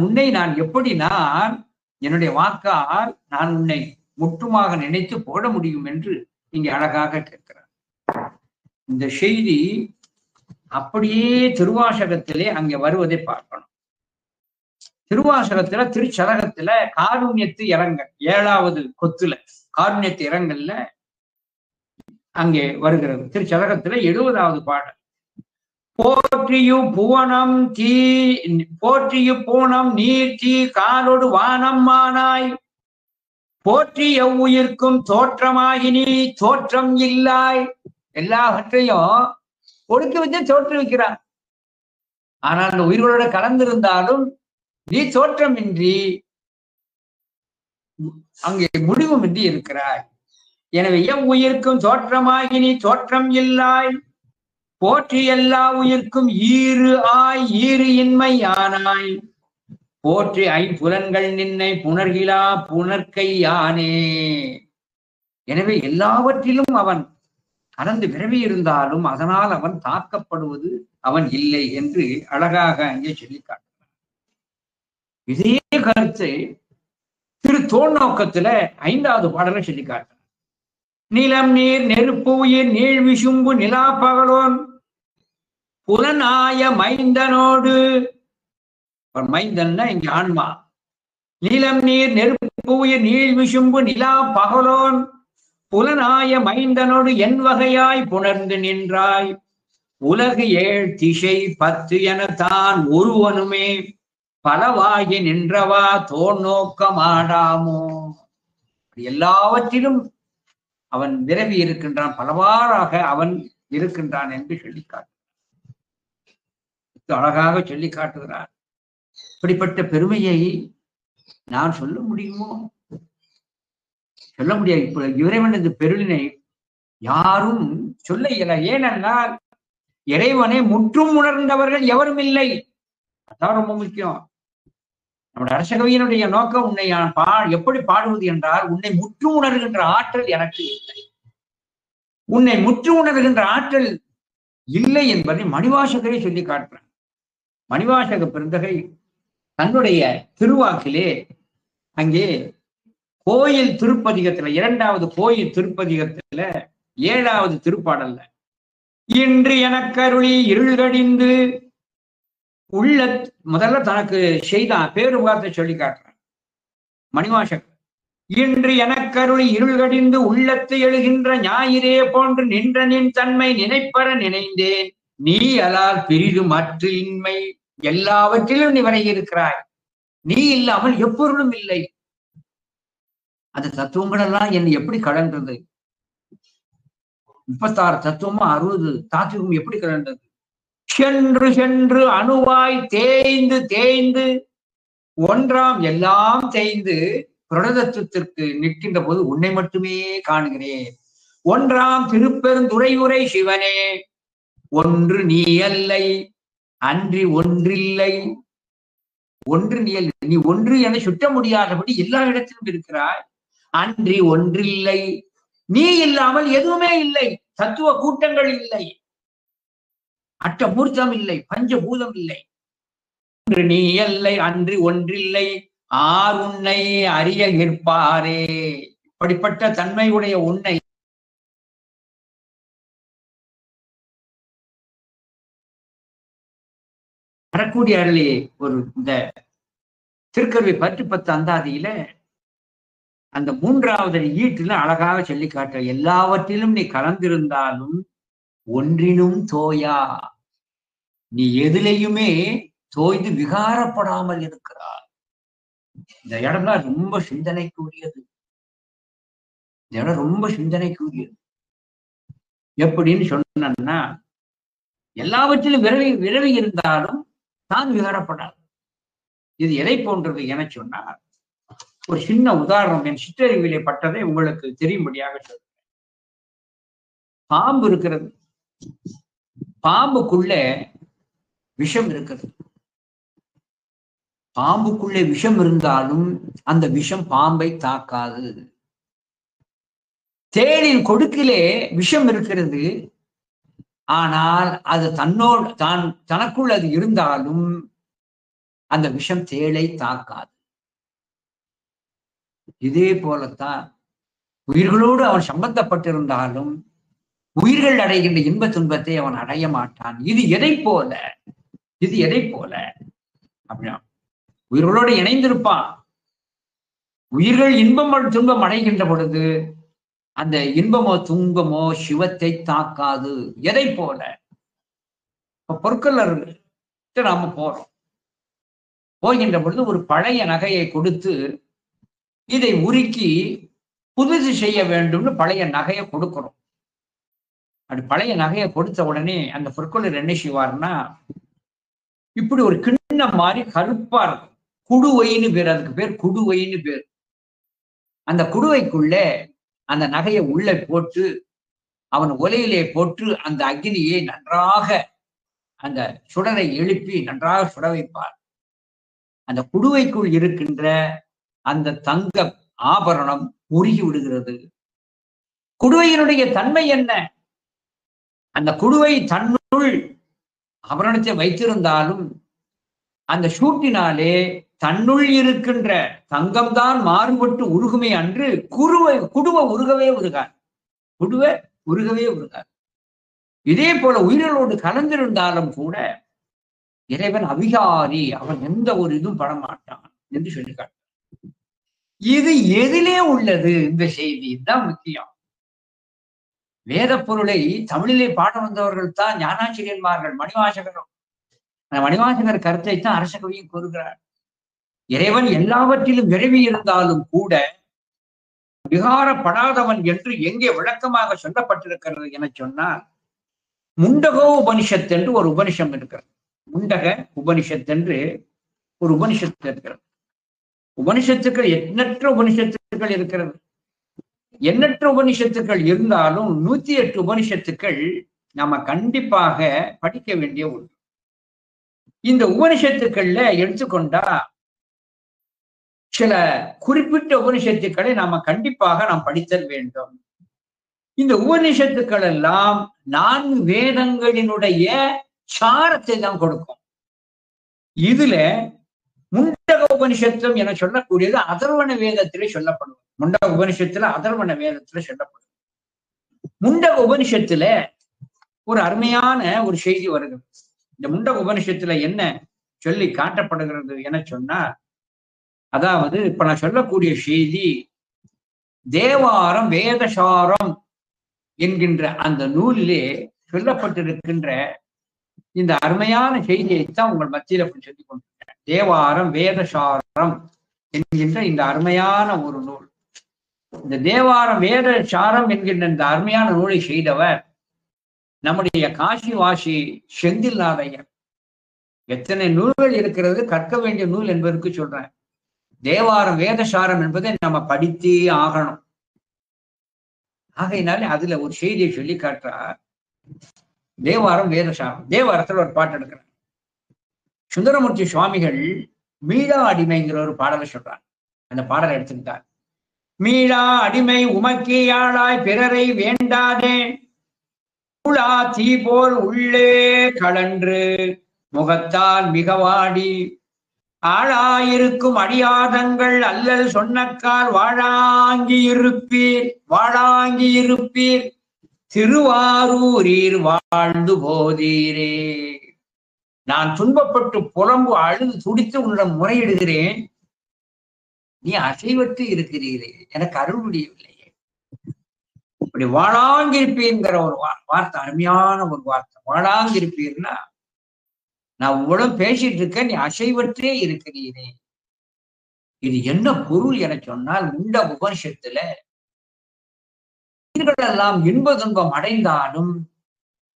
உன்னை நான் எப்படி என்னுடைய வாக்கால் நான் உன்னை முற்றுமாக நினைத்து போட முடியும் என்று இங்கே அழகாக கேட்கிறார். இந்த செய்தி அப்படியே திருவாசகத்திலே அங்கே வருவதை பார்க்கணும். திருவாசகத்துல திருச்சதகத்துல காருண்யத்து இறங்க 7வது கொத்துல காருண்யத்து இறங்கல்ல அங்கே வருகிறது. திருச்சதகத்துல 70வது பாடல். போற்றியும் பூவனம் நீர் தீ காலோடு வானம் மானாய் போற்றி எவ்வுயிர்க்கும் தோற்றமாகி நீ தோற்றம் இல்லாய். எல்லாவற்றையும் ஒடுக்கி வச்சு தோற்றுவிக்கிறார். ஆனால் அந்த உயிர்களோட கலந்திருந்தாலும் நீ தோற்றமின்றி அங்கே முடிவுமின்றி இருக்கிறாய். எனவே எவ்வுயிர்க்கும் தோற்றமாகி நீ தோற்றம் இல்லாய். போற்றி எல்லா உயிர்க்கும் ஈறு இன்மை யானாய் போற்றி ஐம்புலன்கள் நின்னை புணர்கிலா புணர்க்கை யானே. எனவே எல்லாவற்றிலும் அவன் கலந்து விரவி இருந்தாலும் அதனால் அவன் தாக்கப்படுவது அவன் இல்லை என்று அழகாக அங்கே சொல்லி காட்டுகிறான். இதே கருத்தை திரு தோல்நோக்கத்துல 5வது பாடலை சொல்லி காட்டுறான். நிலம் நீர் நெருப்பு உயிர் நீள் விசும்பு நிலா பகலோன் புலனாய மைந்தனோடு, மைந்தன்னா இங்க ஆன்மா. நிலம் நீர் நெருப்பு உயிர் நீள் விசும்பு நிலா பகலோன் புலனாய மைந்தனோடு என் வகையாய் புணர்ந்து நின்றாய். உலகு 7 திசை 10 என தான் ஒருவனுமே பலவாகி நின்றவா தோல் நோக்கமாடாமோ. எல்லாவற்றிலும் அவன் விரவி இருக்கின்றான், பலவாறாக அவன் இருக்கின்றான் என்று சொல்லி அழகாக சொல்லி காட்டுகிறார். இப்படிப்பட்ட பெருமையை நான் சொல்ல முடியுமோ? சொல்ல முடியாது. இப்ப இறைவனது பெருளினை யாரும் சொல்ல இயல. ஏனென்றால் இறைவனை முற்றும் உணர்ந்தவர்கள் எவரும் இல்லை. அதான் ரொம்ப முக்கியம். நம்முடைய அரசகவியனுடைய நோக்கம் உன்னை எப்படி பாடுவது என்றால், உன்னை முற்று உணர்கின்ற ஆற்றல் எனக்கு இல்லை. உன்னை முற்று உணர்கின்ற ஆற்றல் இல்லை என்பதை மணிவாசகரை சொல்லி காட்டுறான். மணிவாசக பெருந்தகை தன்னுடைய திருவாக்கிலே அங்கே கோயில் திருப்பதிகத்துல 2வது கோயில் திருப்பதிகத்துல 7வது திருப்பாடல்ல, இன்று எனக்கருளி இருள்கடிந்து உள்ள, முதல்ல தனக்கு செய்தான் பேருபார்த்தை சொல்லி காட்டுறான் மணிவாசகர். இன்று எனக்கருளி இருள்கடிந்து உள்ளத்தை எழுகின்ற ஞாயிறே போன்று நின்ற நின் தன்மை நினைப்பற நினைந்தேன். நீ அலால் பிரிது மற்ற இன்மை. எல்லாவற்றிலும் நீ விலகி இருக்கிறாய். நீ இல்லாமல் எப்பொருளும் இல்லை. அந்த தத்துவங்கள் எல்லாம் என்னை எப்படி கடந்தது? 36 தத்துவமும் 60 தாத்துவம் எப்படி கடந்தது? சென்று சென்று அணுவாய் தேய்ந்து தேய்ந்து ஒன்றாம் எல்லாம் தேய்ந்து புரதத்துவத்திற்கு நிற்கின்ற போது உன்னை மட்டுமே காணுகிறேன். ஒன்றாம் திருப்பெருந்துறை உரை சிவனே, ஒன்று நீ அல்லை அன்றி ஒன்றில்லை. ஒன்று நீ அல்ல, நீ ஒன்று என சுட்ட முடியாதபடி எல்லா இடத்திலும் இருக்கிறாய். அன்றி ஒன்றில்லை, நீ இல்லாமல் எதுவுமே இல்லை. தத்துவ கூட்டங்கள் இல்லை, அட்டமூர்த்தம் இல்லை, பஞ்சபூதம் இல்லை. ஒன்று நீ அல்லை அன்றி ஒன்றில்லை, ஆர் உன்னை அறிய நிற்பாரே. இப்படிப்பட்ட தன்மையுடைய உன்னை வரக்கூடிய அருளே ஒரு இந்த திருக்கருவை 10 அந்தாதியில அந்த 3வது ஈட்டுல அழகாக சொல்லி காட்ட, எல்லாவற்றிலும் நீ கலந்திருந்தாலும் ஒன்றினும் தோயா. நீ எதிலையுமே தோய்ந்து விகாரப்படாமல் இருக்கிறார். இந்த இடம் தான் ரொம்ப சிந்தனைக்குரியது. இந்த இடம் ரொம்ப சிந்தனைக்குரியது. எப்படின்னு சொன்னா, எல்லாவற்றிலும் விரவி இருந்தாலும் தான் விகாரப்படாது. இது எதை போன்றது என சொன்னார். ஒரு சின்ன உதாரணம் என் சிற்றறிவிலே பட்டதை உங்களுக்கு தெரியும்படியாக சொல்றேன். பாம்பு இருக்கிறது, பாம்புக்குள்ள விஷம் இருக்கிறது. பாம்புக்குள்ளே விஷம் இருந்தாலும் அந்த விஷம் பாம்பை தாக்காது. தேனின் கொடுக்கிலே விஷம் இருக்கிறது, ஆனால் அது தனக்குள் அது இருந்தாலும் அந்த விஷம் தேளை தாக்காது. இதே போலத்தான் உயிர்களோடு அவன் சம்பந்தப்பட்டிருந்தாலும் உயிர்கள் அடைகின்ற இன்ப துன்பத்தை அவன் அடைய மாட்டான். இது எதை போல அப்படின்னா, உயிர்களோடு இணைந்திருப்பான். உயிர்கள் இன்பம் துன்பம் அடைகின்ற பொழுது அந்த இன்பமோ துன்பமோ சிவத்தை தாக்காது. எதை போல? பொற்கொள்ளர் நாம போகின்ற பொழுது ஒரு பழைய நகையை கொடுத்து இதை உருக்கி புதுசு செய்ய வேண்டும்னு பழைய நகையை கொடுக்கிறோம். அப்படி பழைய நகையை கொடுத்த உடனே அந்த பொற்கொள்ளர் என்ன செய்வார்னா, இப்படி ஒரு கிண்ணம் மாதிரி கருப்பா இருக்கும், குடுவைன்னு பேர், அதுக்கு பேர் குடுவைன்னு பேர். அந்த குடுவைக்குள்ள அந்த நகையை உள்ள போட்டு அவன் ஒலையிலே போட்டு அந்த அக்னியை நன்றாக அந்த சுடரை எழுப்பி நன்றாக சுட வைப்பார். அந்த குடுவைக்குள் இருக்கின்ற அந்த தங்க ஆபரணம் உருகி விடுகிறது. குடுவையினுடைய தன்மை என்ன? அந்த குடுவை தன்னுள் ஆபரணத்தை வைத்திருந்தாலும் அந்த சூட்டினாலே தன்னுள் இருக்கின்ற தங்கம்தான் மாறுபட்டு உருகுமே அன்று குடுவை உருகவே உருகாது. குடுவை உருகவே உருகாது. இதே போல உயிர்களோடு கலந்திருந்தாலும் கூட இறைவன் அவிகாரி, அவன் எந்த ஒரு இதுவும் படமாட்டான் என்று சொல்லி காட்டான். இது எதிலே உள்ளது? இந்த செய்தி தான் முக்கியம். வேத பொருளை தமிழிலே பாட வந்தவர்கள் தான் ஞானாசிரியன்மார்கள். மணிவாசகரும் மணிவாசகர் கருத்தை தான் அரச கவியும் கூறுகிறார். இறைவன் எல்லாவற்றிலும் விரைவி இருந்தாலும் கூட விகாரப்படாதவன் என்று எங்கே விளக்கமாக சொல்லப்பட்டிருக்கிறது என சொன்னால், முண்டகோ உபனிஷத் என்று ஒரு உபனிஷம் இருக்கிறது. முண்டக உபனிஷத் என்று ஒரு உபனிஷத்து இருக்கிறது. உபனிஷத்துக்கள் எண்ணற்ற உபனிஷத்துக்கள் இருக்கிறது. எண்ணற்ற உபனிஷத்துக்கள் இருந்தாலும் 108 உபனிஷத்துக்கள் நாம கண்டிப்பாக படிக்க வேண்டிய ஒன்று. இந்த உபனிஷத்துக்கள்ல எடுத்துக்கொண்டா சில குறிப்பிட்ட உபனிஷத்துக்களை நாம கண்டிப்பாக நாம் படித்தல் வேண்டும். இந்த உபனிஷத்துக்கள் எல்லாம் 4 வேதங்களினுடைய சாரத்தை தான் கொடுக்கும். இதுல முண்டக உபனிஷத்தம் என சொல்லக்கூடியது அதர்வண வேதத்திலே சொல்லப்படும். முண்டக உபனிஷத்துல அதர்வண வேதத்துல சொல்லப்படும். முண்டக உபனிஷத்துல ஒரு அருமையான ஒரு செய்தி வருகிறது. இந்த முண்டக உபனிஷத்துல என்ன சொல்லி காட்டப்படுகிறது என சொன்னா, அதாவது இப்ப நான் சொல்லக்கூடிய செய்தி தேவாரம் வேதசாரம் என்கின்ற அந்த நூலிலே சொல்லப்பட்டிருக்கின்ற இந்த அருமையான செய்தியைத்தான் உங்கள் மத்தியில சொல்லிக் கொண்டிருக்கிறேன். தேவாரம் வேதசாரம் என்கின்ற இந்த அருமையான ஒரு நூல். இந்த தேவாரம் வேதசாரம் என்கின்ற இந்த அருமையான நூலை செய்தவர் நம்முடைய காசிவாசி செந்தில்நாதையர். எத்தனை நூல்கள் இருக்கிறது, கற்க வேண்டிய நூல் என்பதற்கு சொல்றேன். தேவாரம் வேதசாரம் என்பதை நம்ம படித்தே ஆகணும். ஆகையினாலே அதுல ஒரு செய்தியை சொல்லி காட்டுறார். தேவாரம் வேதசாரம். தேவாரத்துல ஒரு பாட்டு எடுக்கிறார். சுந்தரமூர்த்தி சுவாமிகள் மீளா அடிமைங்கிற ஒரு பாடலை சொல்றார். அந்த பாடலை எடுத்துக்கிட்டார். மீளா அடிமை உமக்கே ஆளாய் பிறரை வேண்டாதே, உளா தீ போல் உள்ளே கலன்று முகத்தால் மிகவாடி ஆளாயிருக்கும் அடியாதங்கள் அல்லல் சொன்னக்கால் வாழாங்கி இருப்பீர் திருவாரூரீர் வாழ்ந்து போதீரே. நான் துன்பப்பட்டு புலம்பு அழுது துடித்து உன்னிடம் முறையிடுகிறேன், நீ அசைவற்று இருக்கிறீரே, எனக்கு அருள் முடியவில்லையே. இப்படி வாழாங்கிருப்பீர்ங்கிற ஒரு வார்த்தை, அருமையான ஒரு வார்த்தை. வாழாங்கிருப்பீர்னா நான் உங்களிடம் பேசிட்டு இருக்க, நீ அசைவற்றே இருக்கிறீரே. இது என்ன பொருள் என சொன்னால், முண்ட உபனிஷத்துல எல்லாம் இன்ப துன்பம் அடைந்தாலும்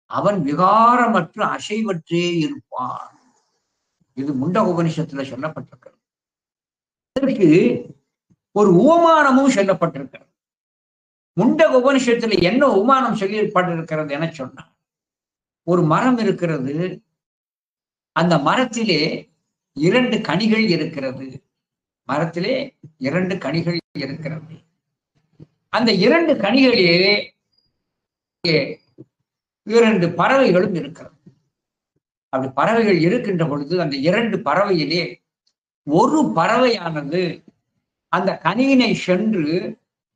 அவன் விகாரமற்று அசைவற்றே இருப்பான். இது முண்ட உபனிஷத்துல சொல்லப்பட்டிருக்கிறது. இதற்கு ஒரு உவமானமும் சொல்லப்பட்டிருக்கிறது. முண்ட உபனிஷத்துல என்ன உவமானம் சொல்லப்பட்டிருக்கிறது என சொன்னா, ஒரு மரம் இருக்கிறது, அந்த மரத்திலே 2 கனிகள் இருக்கிறது. மரத்திலே 2 கனிகள் இருக்கிறது. அந்த 2 கனிகளிலே 2 பறவைகளும் இருக்கிறது. அப்படி பறவைகள் இருக்கின்ற பொழுது அந்த 2 பறவையிலே ஒரு பறவையானது அந்த கனியினை சென்று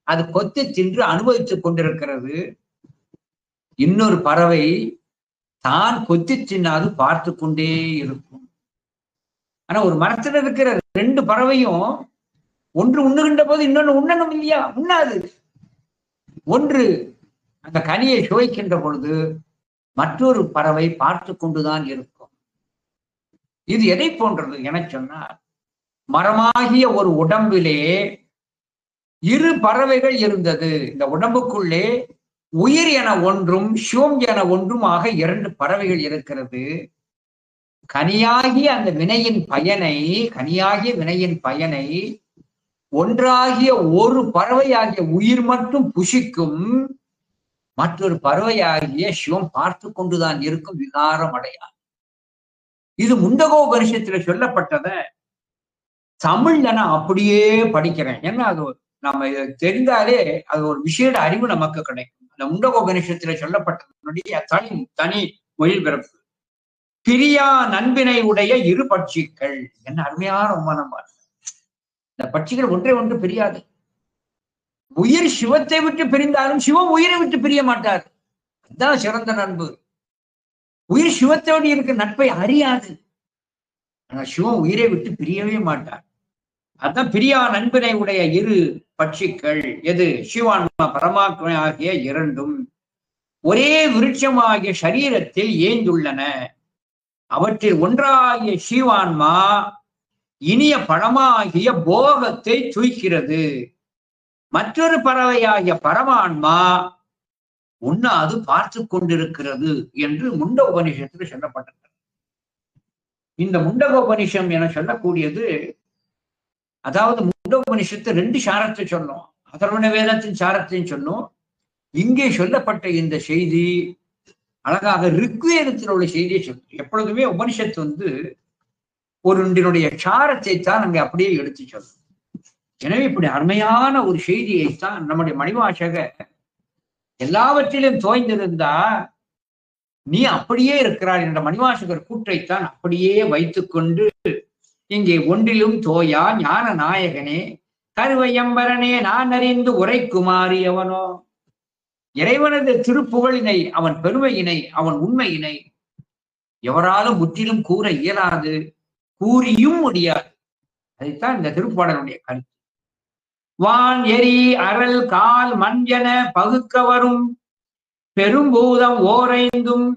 அது கொத்தி தின்று அனுபவித்துக் கொண்டிருக்கிறது. இன்னொரு பறவை தான் கொத்தி தின்னாது பார்த்து கொண்டே இருக்கும். ஆனா ஒரு மரத்துல இருக்கிற 2 பறவையும் ஒன்று உண்ணுகின்ற போது இன்னொன்னு உண்ணணும் இல்லையா? உண்ணாது. ஒன்று அந்த கனியை சுவைக்கின்ற பொழுது மற்றொரு பறவை பார்த்து கொண்டுதான் இருக்கும். இது எதை போன்றது என சொன்னால், மரமாகிய ஒரு உடம்பிலே 2 பறவைகள் இருந்தது. இந்த உடம்புக்குள்ளே உயிர் என ஒன்றும் சிவம் என ஒன்றும் ஆக 2 பறவைகள் இருக்கிறது. கனியாகிய அந்த வினையின் பயனை ஒன்றாகிய ஒரு பறவையாகிய உயிர் மட்டும் புசிக்கும், மற்றொரு பறவையாகிய சிவம் பார்த்து கொண்டுதான் இருக்கும், விகாரம் அடையாது. இது முண்டகோபனிஷத்துல சொல்லப்பட்டத தமிழ்ல நான் அப்படியே படிக்கிறேன். ஏன்னா அது நம்ம இதை தெரிந்தாலே அது ஒரு விசேட அறிவு நமக்கு கிடைக்கும். அந்த முண்டகோபனிஷத்துல சொல்லப்பட்டதனுடைய தனி மொழி பிறப்பு. பிரியா நண்பினை உடைய இரு பட்சிகள். என்ன அருமையான உமானம். இந்த பட்சிகள் ஒன்றே ஒன்று பிரியாது. உயிர் சிவத்தை விட்டு பிரிந்தாலும் சிவம் உயிரை விட்டு பிரிய மாட்டார். அதுதான் சிறந்த நண்பு. உயிர் சிவத்தோடு இருக்க நட்பை அறியாது. ஆனா சிவம் உயிரை விட்டு பிரியவே மாட்டார். அதுதான் பிரியா நண்பினை உடைய இரு பட்சிகள். எது? சிவான்மா பரமாத்மா ஆகிய இரண்டும் ஒரே விருட்சமாகிய சரீரத்தில் ஏந்துள்ளன. அவற்றில் ஒன்றாகிய சிவான்மா இனிய பழமாகிய போகத்தை தூய்க்கிறது. மற்றொரு பறவையாகிய பரமான்மா உண்ணாது பார்த்து கொண்டிருக்கிறது என்று முண்ட உபனிஷத்தில் சொல்லப்பட்டது. இந்த முண்டகோபனிஷம் என சொல்லக்கூடியது, அதாவது முண்ட உபனிஷத்து 2 சாரத்தை சொன்னோம். அதர்வண வேதத்தின் சாரத்தையும் சொன்னோம். இங்கே சொல்லப்பட்ட இந்த செய்தி அழகாக ரிக்வேதத்தில் உள்ள செய்தியை சொல்லும். எப்பொழுதுமே உபனிஷத்து ஒன்றினுடைய சாரத்தை தான் அங்கே அப்படியே எடுத்து சொல்லும். எனவே இப்படி அருமையான ஒரு செய்தியைத்தான் நம்முடைய மணிவாசக எல்லாவற்றிலும் தோய்ந்திருந்தா நீ அப்படியே இருக்கிறாள் என்ற மணிவாசகர் கூற்றைத்தான் அப்படியே வைத்துக்கொண்டு இங்கே ஒன்றிலும் தோயா ஞான நாயகனே கருவையம்பரனே நான் அறிந்து உரைக்குமாறு எவனோ. இறைவனது திருப்புகழினை, அவன் பெருமையினை, அவன் உண்மையினை எவராலும் முற்றிலும் கூற இயலாது, கூறியும் முடியாது. அதைத்தான் இந்த திருப்பாடலுடைய கருத்து. வான் எரி அறல் கால் மஞ்சன பகுக்க வரும் பெரும்பூதம் ஓரைந்தும்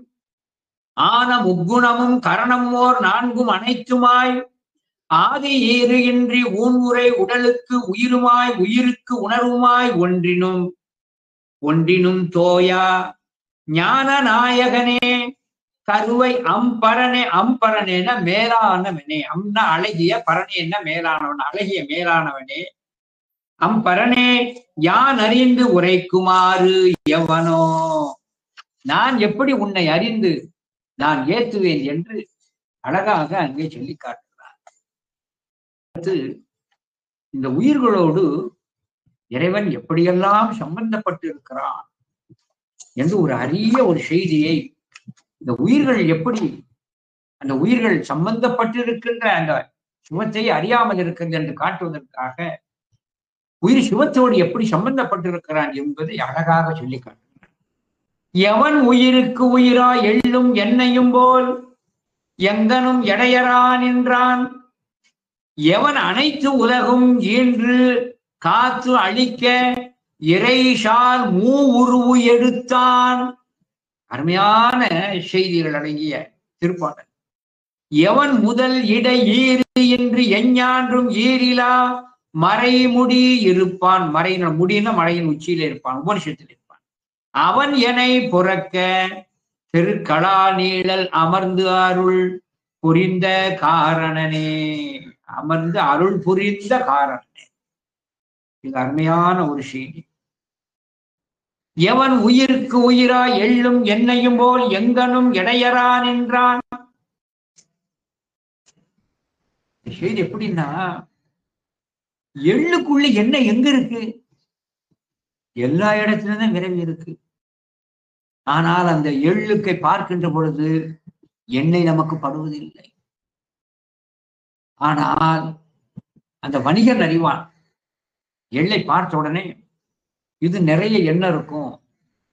ஆன முக்குணமும் கரணம் ஓர் 4 அனைத்துமாய் ஆதி ஈறு இன்றி ஊன்முறை உடலுக்கு உயிருமாய் உயிருக்கு உணர்வுமாய் ஒன்றினும் தோயா ஞான நாயகனே கருவை அம்பரனே. அம்பரனேன மேலானவனே. அம்னா அழகிய, பரணேன மேலானவன், அழகிய மேலானவனே. அம்பரனே யான் அறிந்து உரைக்குமாறு எவனோ. நான் எப்படி உன்னை அறிந்து நான் ஏத்துவேன் என்று அழகாக அங்கே சொல்லி காட்டுகிறார். இந்த உயிர்களோடு இறைவன் எப்படியெல்லாம் சம்பந்தப்பட்டு இருக்கிறான் என்று ஒரு அரிய ஒரு செய்தியை, இந்த உயிர்கள் எப்படி அந்த உயிர்கள் சம்பந்தப்பட்டிருக்கின்ற அந்த சிவத்தை அறியாமல் இருக்கின்ற என்று காட்டுவதற்காக உயிர் சிவத்தோடு எப்படி சம்பந்தப்பட்டிருக்கிறான் என்பதை அழகாக சொல்லி காட்டுகிறான். எவன் உயிருக்கு உயிரா எள்ளும் எண்ணெயும் போல் எங்கனும் எடையறான் என்றான். எவன் அனைத்து உலகும் ஈன்று காத்து அழிக்க இறைசால் உருவு எடுத்தான். அருமையான செய்திகள் அடங்கிய திருப்பாடல். எவன் முதல் இடை ஈறு என்று எஞ்ஞான்றும் ஈரிலா மறைமுடி இருப்பான். மறையின முடின மழையின் உச்சியில இருப்பான், உபனிஷத்தில் இருப்பான். அவன் என்னை புறக்க திருக்களா நீழல் அமர்ந்து அருள் புரிந்த காரணனே. அமர்ந்து அருள் புரிந்த காரணனே. இது அருமையான ஒரு செய்தி. எவன் உயிருக்கு உயிரா எள்ளும் எண்ணெயும் போல் எங்கனும் எடையறான் என்றான். செய்தி எப்படின்னா, எள்ளுக்குள்ள எண்ணெய் எங்க இருக்கு? எல்லா இடத்துலதான் விரைவி இருக்கு. ஆனால் அந்த எள்ளுக்கை பார்க்கின்ற பொழுது எண்ணெய் நமக்கு படுவதில்லை. ஆனால் அந்த வணிகன் அறிவான். எள்ளை பார்த்த உடனே இது நிறைய எண்ணெய் இருக்கும்,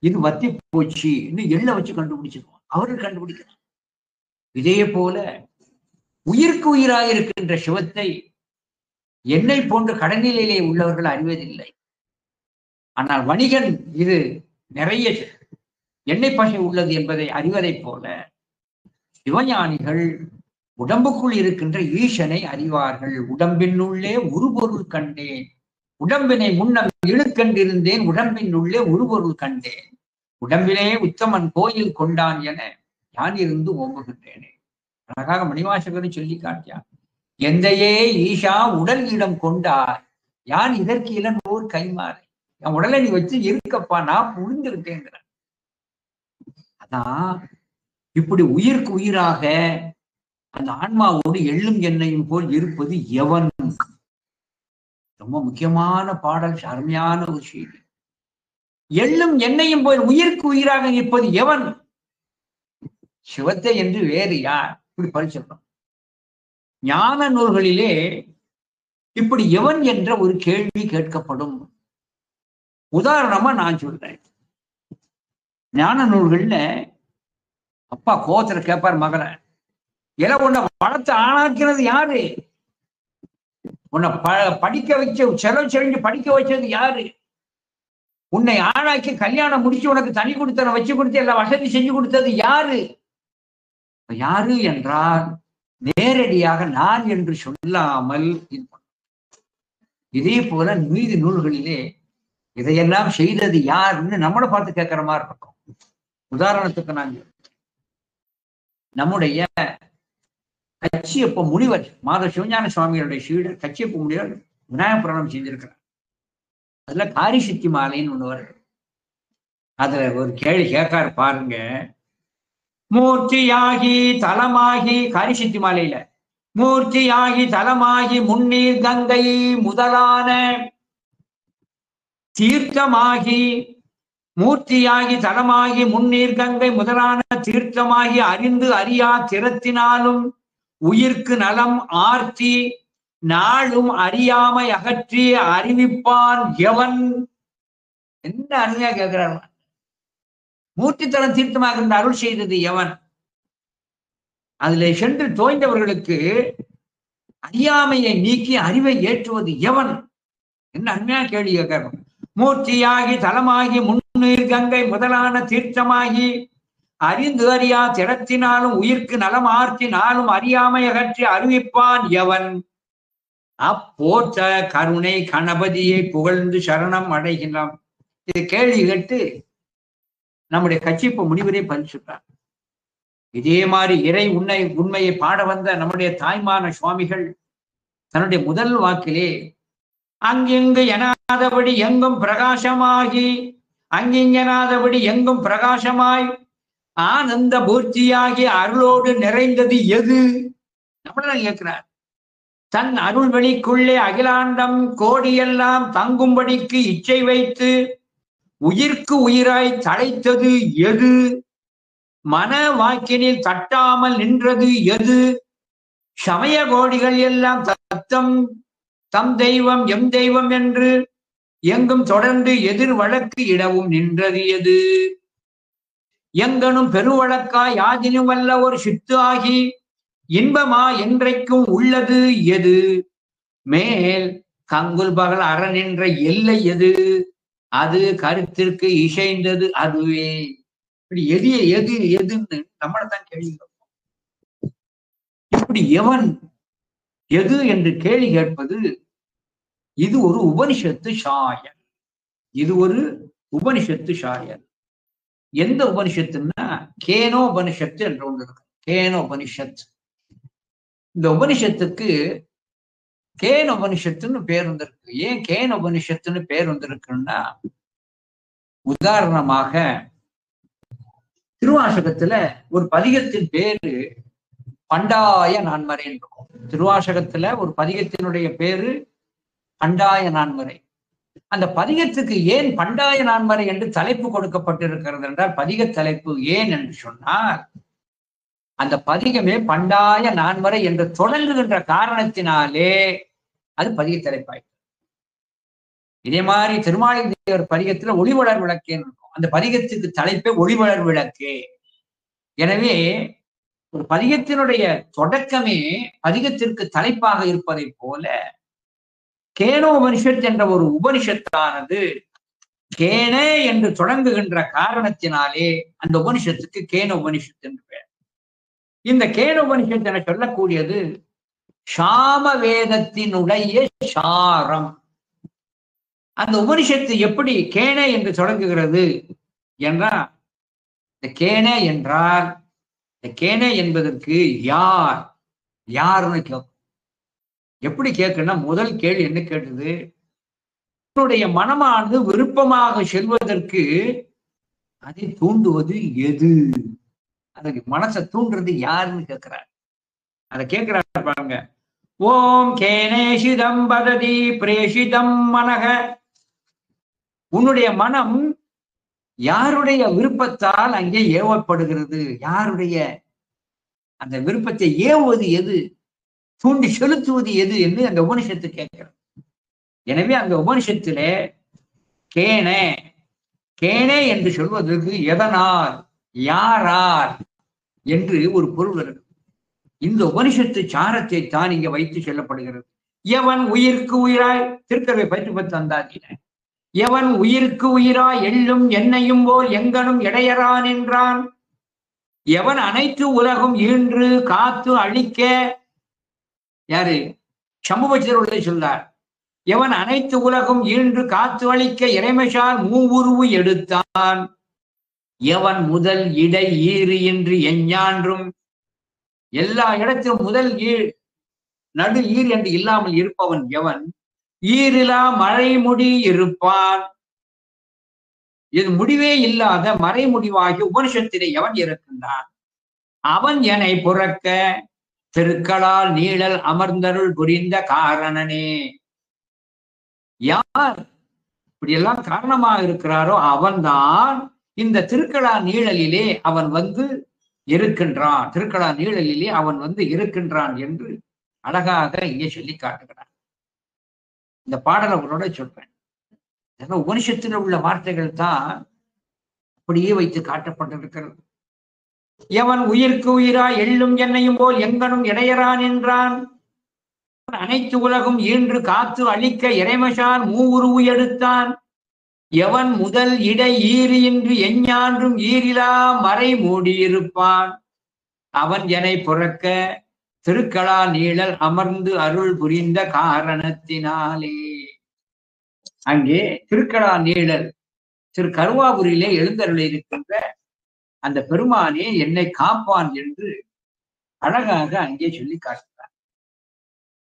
இது வத்தி போச்சு, இன்னும் எள்ளை வச்சு கண்டுபிடிச்சிருவோம். அவர்கள் கண்டுபிடிக்கிறான். இதே போல உயிருக்கு உயிராக இருக்கின்ற சிவத்தை எண்ணெய் போன்ற கடநிலையிலே உள்ளவர்கள் அறிவதில்லை. ஆனால் வணிகன் இது நிறைய எண்ணெய் பசை உள்ளது என்பதை அறிவதைப் போல சிவஞானிகள் உடம்புக்குள் இருக்கின்ற ஈசனை அறிவார்கள். உடம்பினுள்ளே உருபொருள் கண்டேன், உடம்பினை முன்னம் இழுக்கண்டிருந்தேன், உடம்பின் உள்ளே உருபொருள் கண்டேன், உடம்பிலே உத்தமன் கோயில் கொண்டான் என யான் இருந்து ஓம்புகின்றேனே. அழகாக மணிவாசகரை சொல்லி காட்டியான். எந்தையே ஈஷா உடல் இடம் கொண்டார், யான் இதற்கு இளநூர் கைமாறு. என் உடலை நீ வச்சு இருக்கப்பா, நான் புரிந்திருக்கேங்கிறான். அதான் இப்படி உயிருக்கு உயிராக அந்த ஆன்மாவோடு எள்ளும் எண்ணெயும் போல் இருப்பது எவன்? ரொம்ப முக்கியமான பாடல், அருமையான ஒரு செய்தி. எள்ளும் எண்ணெயும் போய் உயிருக்கு உயிராக நிற்பது எவன்? சிவத்தை என்று வேறு யார்? இப்படி படிச்சிடணும். ஞான நூல்களிலே இப்படி எவன் என்ற ஒரு கேள்வி கேட்கப்படும். உதாரணமா நான் சொல்றேன். ஞான நூல்கள்ல அப்பா கோத்திர கேட்பார் மகனை, எல்லாம் உன்னை வளர்த்து ஆளாக்கினது யாரு? உன்னை படிக்க வச்ச, செலவு செஞ்சு படிக்க வச்சது யாரு? உன்னை ஆளாக்கி கல்யாணம் முடிச்சு உனக்கு தனி கொடுத்த வச்சு கொடுத்து எல்லாம் வசதி செஞ்சு கொடுத்தது யாரு? யாரு என்றால் நேரடியாக நான் என்று சொல்லாமல், இதே போல நீதி நூல்களிலே இதையெல்லாம் செய்தது யாருன்னு நம்மளை பார்த்து கேட்கிற மாதிரி இருக்கும். உதாரணத்துக்கு நாங்க நம்முடைய கச்சியப்ப முனிவர், மாத சிவஞான சுவாமிகளுடைய சீடர் கச்சியப்ப முனிவர் விநாயக புராணம் செஞ்சிருக்கிறார். அதுல காரிசித்தி மாலைன்னு ஒண்ணு வருது. அதுல ஒரு கேள்வி கேட்காரு பாருங்க. மூர்த்தியாகி தலமாகி, காரிசித்தி மாலையில மூர்த்தியாகி தலமாகி முன்னீர் கங்கை முதலான தீர்த்தமாகி, மூர்த்தியாகி தலமாகி முன்னீர் கங்கை முதலான தீர்த்தமாகி அறிந்து அறியா திறத்தினாலும் உயிர்க்கு நலம் ஆர்த்தி நாளும் அறியாமை அகற்றி அறிவிப்பான் எவன்? என்ன அருமையா கேட்கிறார். மூர்த்தி தலம் தீர்த்தமாக இருந்த அருள் செய்தது எவன்? அதுல சென்று தோய்ந்தவர்களுக்கு அறியாமையை நீக்கி அறிவை ஏற்றுவது எவன்? என்ன அருமையா கேள்வி கேட்கிறோம். மூர்த்தியாகி தலமாகி முன்னீர் கங்கை முதலான தீர்த்தமாகி அறிந்து அறியா திறத்தினாலும் உயிர்க்கு நலம் ஆர்த்தி நாளும் அறியாமை அகற்றி அறிவிப்பான் எவன்? அப்போற்ற கருணை கணபதியை புகழ்ந்து சரணம் அடைகின்றான். இது கேள்வி கேட்டு நம்முடைய கச்சிப்பு முனிவரே பதிச்சுட்டார். இதே மாதிரி இறை உண்மையை பாட வந்த நம்முடைய தாய்மான சுவாமிகள் தன்னுடைய முதல் வாக்கிலே அங்கிங்கு எனாதபடி எங்கும் பிரகாசமாகி, அங்கிங்கெனாதபடி எங்கும் பிரகாசமாய் ஆனந்த பூர்த்தியாகி அருளோடு நிறைந்தது எது? நம்மளதான் கேட்கிறார். தன் அருள் வெளிக்குள்ளே அகிலாண்டம் கோடியெல்லாம் தங்கும்படிக்கு இச்சை வைத்து உயிர்க்கு உயிராய் தழைத்தது எது? மன வாக்கினில் தட்டாமல் நின்றது எது? சமய கோடிகள் எல்லாம் தத்தம் தம் தெய்வம் எம் தெய்வம் என்று எங்கும் தொடர்ந்து எதிர் வழக்கு இடவும் நின்றது எது? எங்கனும் பெருவழக்காய் யாதினும் வல்ல ஒரு சித்து ஆகி இன்பமா என்றைக்கும் உள்ளது எது? மேல் கங்குல் பகல் அரண் என்ற எல்லை எது? அது கருத்திற்கு இசைந்தது அதுவே. இப்படி எது எது எதுன்னு நம்மளைத்தான் கேள்வி கேட்போம். இப்படி எவன் எது என்று கேள்வி கேட்பது இது ஒரு உபனிஷத்து சாயல். இது ஒரு உபனிஷத்து சாயல். எந்த உபனிஷத்துன்னா கேனோ உபனிஷத்து என்று ஒன்று இருக்கு. கேனோ உபனிஷத். இந்த உபனிஷத்துக்கு கேன உபனிஷத்துன்னு பேர் வந்திருக்கு. ஏன் கேன உபனிஷத்துன்னு பேர் வந்திருக்குன்னா, உதாரணமாக திருவாசகத்துல ஒரு பதிகத்தின் பேரு பண்டாய நான்மறை இருக்கும். திருவாசகத்துல ஒரு பதிகத்தினுடைய பேரு பண்டாய நான்மறை. அந்த பதிகத்துக்கு ஏன் பண்டாய நான்மறை என்று தலைப்பு கொடுக்கப்பட்டிருக்கிறது என்றால், பதிக தலைப்பு ஏன் என்று சொன்னால், அந்த பதிகமே பண்டாய நான்மறை என்று தொடங்குகின்ற காரணத்தினாலே அது பதிக தலைப்பாயிற்று. இதே மாதிரி திருமாலை தேவர் பதிகத்துல ஒளிவளர் விளக்கேன்னு இருக்கும். அந்த பதிகத்துக்கு தலைப்பே ஒளிவளர் விளக்கே. எனவே ஒரு பதிகத்தினுடைய தொடக்கமே பதிகத்திற்கு தலைப்பாக இருப்பதை போல கேனோ உபனிஷத் என்ற ஒரு உபனிஷத்தானது கேனே என்று தொடங்குகின்ற காரணத்தினாலே அந்த உபனிஷத்துக்கு கேன உபனிஷத் என்று பெயர். இந்த கேன உபனிஷத் என சொல்லக்கூடியது சாம வேதத்தினுடைய சாரம். அந்த உபனிஷத்து எப்படி கேனே என்று தொடங்குகிறது என்றால், இந்த கேனே என்றால், இந்த கேனே என்பதற்கு யார் யாருன்னு கேட்கும். எப்படி கேட்குன்னா, முதல் கேள்வி என்ன கேட்டது? என்னுடைய மனமானது விருப்பமாக செல்வதற்கு அதை தூண்டுவது எது? அதுக்கு மனசை தூண்டுறது யாருன்னு கேட்கிறார். அதை கேட்கிறார் பாருங்க. ஓம் கேனேஷிதம் பததி பிரேஷிதம் மனக. உன்னுடைய மனம் யாருடைய விருப்பத்தால் அங்கே ஏவப்படுகிறது? யாருடைய அந்த விருப்பத்தை ஏவுவது எது, தூண்டி செலுத்துவது எது என்று அந்த உபனிஷத்து கேட்கிறது. எனவே அந்த உபனிஷத்திலே கேனே கேனே என்று சொல்வதற்கு எதனால், யாரார் என்று ஒரு பொருள் இருக்கு. இந்த உபனிஷத்து சாரத்தை தான் இங்க வைத்து சொல்லப்படுகிறது. எவன் உயிருக்கு உயிராய், திருக்கருவை 10 அந்தாதியில, எவன் உயிருக்கு உயிராய் எள்ளும் என்னையும் போல் எங்கனும் இடையறான் என்றான். எவன் அனைத்து உலகும் ஈன்று காத்து அழிக்க, யாரு? சமூகத்திலே சொல்றார். எவன் அனைத்து உலகும் ஈன்று காத்து அழிக்க இறைமைசால் மூவுருவு எடுத்தான். எவன் முதல் இடை ஈறு என்று எஞ்ஞான்றும், எல்லா இடத்திலும் முதல் நடு ஈர் என்று இல்லாமல் இருப்பவன் எவன்? ஈரிலா மறைமுடி இருப்பான். இது முடிவே இல்லாத மறைமுடிவாகி உபனிஷத்திலே எவன் இருக்கின்றான்? அவன் என்னை புறக்க திருக்களால் நீழல் அமர்ந்தருள் புரிந்த காரணனே. யார் இப்படியெல்லாம் காரணமாக இருக்கிறாரோ அவன்தான் இந்த திருக்களா நீழலிலே அவன் வந்து இருக்கின்றான். திருக்களா நீழலிலே அவன் வந்து இருக்கின்றான் என்று அழகாக இங்கே சொல்லி காட்டுகிறான். இந்த பாடலை அவரோட சொல்றேன். உபனிஷத்தில் உள்ள வார்த்தைகள் தான் அப்படியே வைத்து காட்டப்பட்டிருக்கிறது. எவன் உயிருக்கு உயிரா எள்ளும் என்னையும் போல் எங்கனும் இடையறான் என்றான். அனைத்து உலகும் ஈன்று காத்து அழிக்க இறைமசால் மூவுருவு எடுத்தான். எவன் முதல் இடை ஈறு என்று எஞ்ஞான்றும் ஈரிலா மறை மூடியிருப்பான். அவன் என்னை புறக்க திருக்களா நீழல் அமர்ந்து அருள் புரிந்த காரணத்தினாலே. அங்கே திருக்களா நீழல் திரு கருவாபுரியிலே எழுந்தருளி இருக்கின்ற அந்த பெருமானே என்னை காப்பான் என்று அழகாக அங்கே சொல்லி காட்டுகிறார்.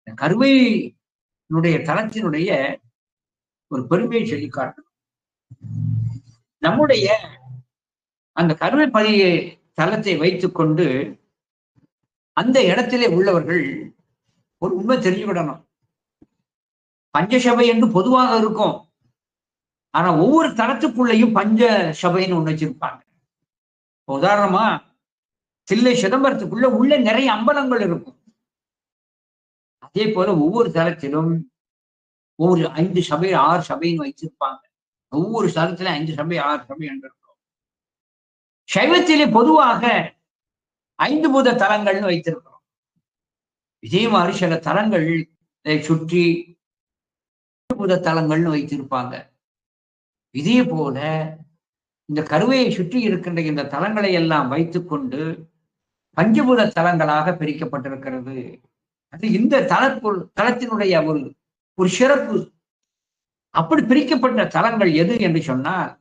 கருவையினுடைய தலத்தினுடைய ஒரு பெருமையை சொல்லி காட்டணும். நம்முடைய அந்த கருவை பதிய தலத்தை வைத்துக் கொண்டு அந்த இடத்திலே உள்ளவர்கள் ஒரு உண்மை தெரிஞ்சுவிடணும். பஞ்சசபை என்று பொதுவாக இருக்கும். ஆனா ஒவ்வொரு தலத்துக்குள்ளேயும் பஞ்ச சபைன்னு ஒண்ணு வச்சிருப்பாங்க. உதாரணமா தில்லை சிதம்பரத்துக்குள்ள உள்ள நிறைய அம்பலங்கள் இருக்கும். அதே போல ஒவ்வொரு தலத்திலும் ஒவ்வொரு 5 சபை 6 சபைன்னு வைத்திருப்பாங்க. ஒவ்வொரு தலத்திலும் 5 சபை 6 சபை என்று இருக்கும். சைவத்திலே பொதுவாக 5 பூத தலங்கள்னு வைத்திருக்கிறோம். இதே மாதிரி சில தலங்கள் சுற்றி பூத தலங்கள்னு வைத்திருப்பாங்க. இதே போல இந்த கருவையை சுற்றி இருக்கின்ற இந்த தலங்களை எல்லாம் வைத்துக்கொண்டு பஞ்சபூத தலங்களாக பிரிக்கப்பட்டிருக்கிறது. அது இந்த தலத்தினுடைய ஒரு சிறப்பு. அப்படி பிரிக்கப்பட்ட தலங்கள் எது என்று சொன்னால்